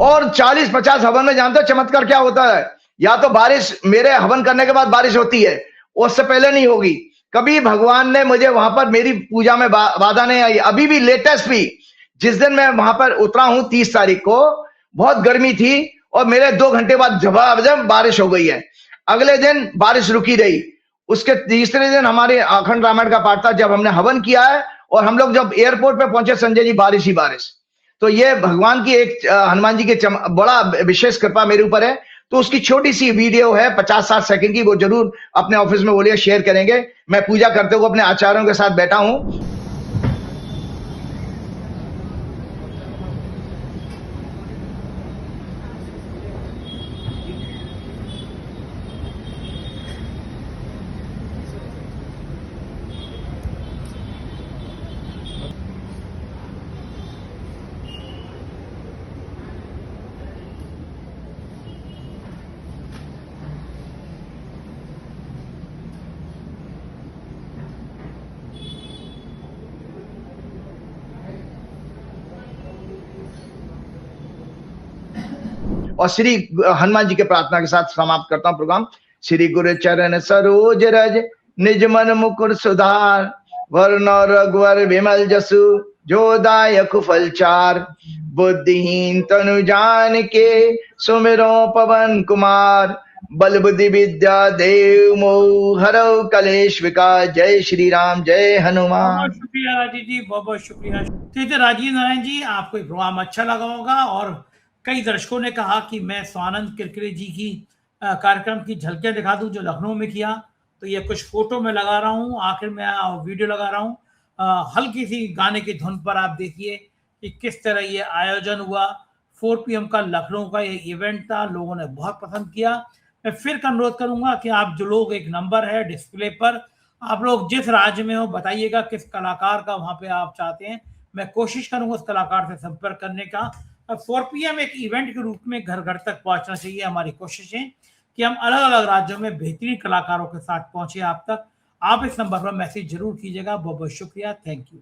और 40-50 हवन में जानते हो चमत्कार क्या होता है? या तो बारिश, मेरे हवन करने के बाद बारिश होती है, उससे पहले नहीं होगी। कभी भगवान ने मुझे वहां पर मेरी पूजा में बाधा नहीं आई। अभी भी लेटेस्ट भी, जिस दिन मैं वहां पर उतरा हूं 30 तारीख को, बहुत गर्मी थी और मेरे 2 घंटे बाद झमाझम बारिश हो गई है। अगले दिन बारिश रुकी रही। उसके तीसरे दिन हमारे अखंड रामायण का पाठ था, जब हमने हवन किया है और हम लोग जब एयरपोर्ट पे पहुंचे संजय जी, बारिश ही बारिश। तो ये भगवान की एक, हनुमान जी के बड़ा विशेष कृपा मेरे ऊपर है। तो उसकी छोटी सी वीडियो है 50-60 सेकंड की, वो जरूर अपने ऑफिस में बोलिए शेयर करेंगे। मैं पूजा करते हुए अपने आचार्यों के साथ बैठा हूं। और श्री हनुमान जी के प्रार्थना के साथ समाप्त करता हूं प्रोग्राम। श्री गुरु चरण सरोज रज, निज मन मुकुर सुधार, वर्ण रघुवर विमल जसु, जो दायक फल चार। बुद्धिहीन तनु जान के, सुमिरो पवन कुमार। बल बुद्धि विद्या देव मोह, हरौ कलेश विकार। जय श्री राम, जय हनुमान। बहुत शुक्रिया राजीव जी, बहुत बहुत शुक्रिया। तो राजीव नारायण जी, आपको प्रोग्राम अच्छा लगा होगा और कई दर्शकों ने कहा कि मैं स्वानंद किरकिरे जी की कार्यक्रम की झलकियां दिखा दूं जो लखनऊ में किया। तो ये कुछ फोटो में लगा रहा हूं, आखिर में वीडियो लगा रहा हूं। हल्की सी गाने की धुन पर आप देखिए कि किस तरह ये आयोजन हुआ। 4 PM का लखनऊ का ये इवेंट था, लोगों ने बहुत पसंद किया। मैं फिर अनुरोध करूंगा कि आप जो लोग, एक नंबर है डिस्प्ले पर, आप लोग जिस राज्य में हो बताइएगा किस कलाकार का वहां पे आप चाहते हैं। मैं कोशिश करूंगा उस कलाकार से संपर्क करने का। 4 PM एक इवेंट के रूप में घर घर तक पहुंचना चाहिए। हमारी कोशिश है कि हम अलग अलग राज्यों में बेहतरीन कलाकारों के साथ पहुंचे आप तक। आप इस नंबर पर मैसेज जरूर कीजिएगा। बहुत बहुत शुक्रिया, थैंक यू।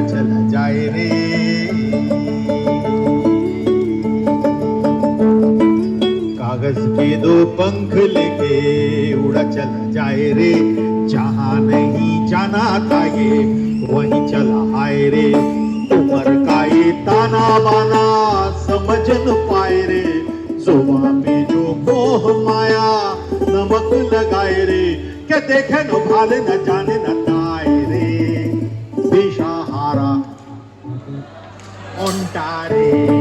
चला जाए रे, दो पंख लेके उड़ा चला जाए रे, जहां नहीं जाना था ये वहीं चला आए रे। उमर का ये ताना बाना समझ न पाए रे, जुबां में जो मोह माया नमक लगाए रे, के देखे न भाले न जाने न ताए रे। दिशा हारा ओंटारे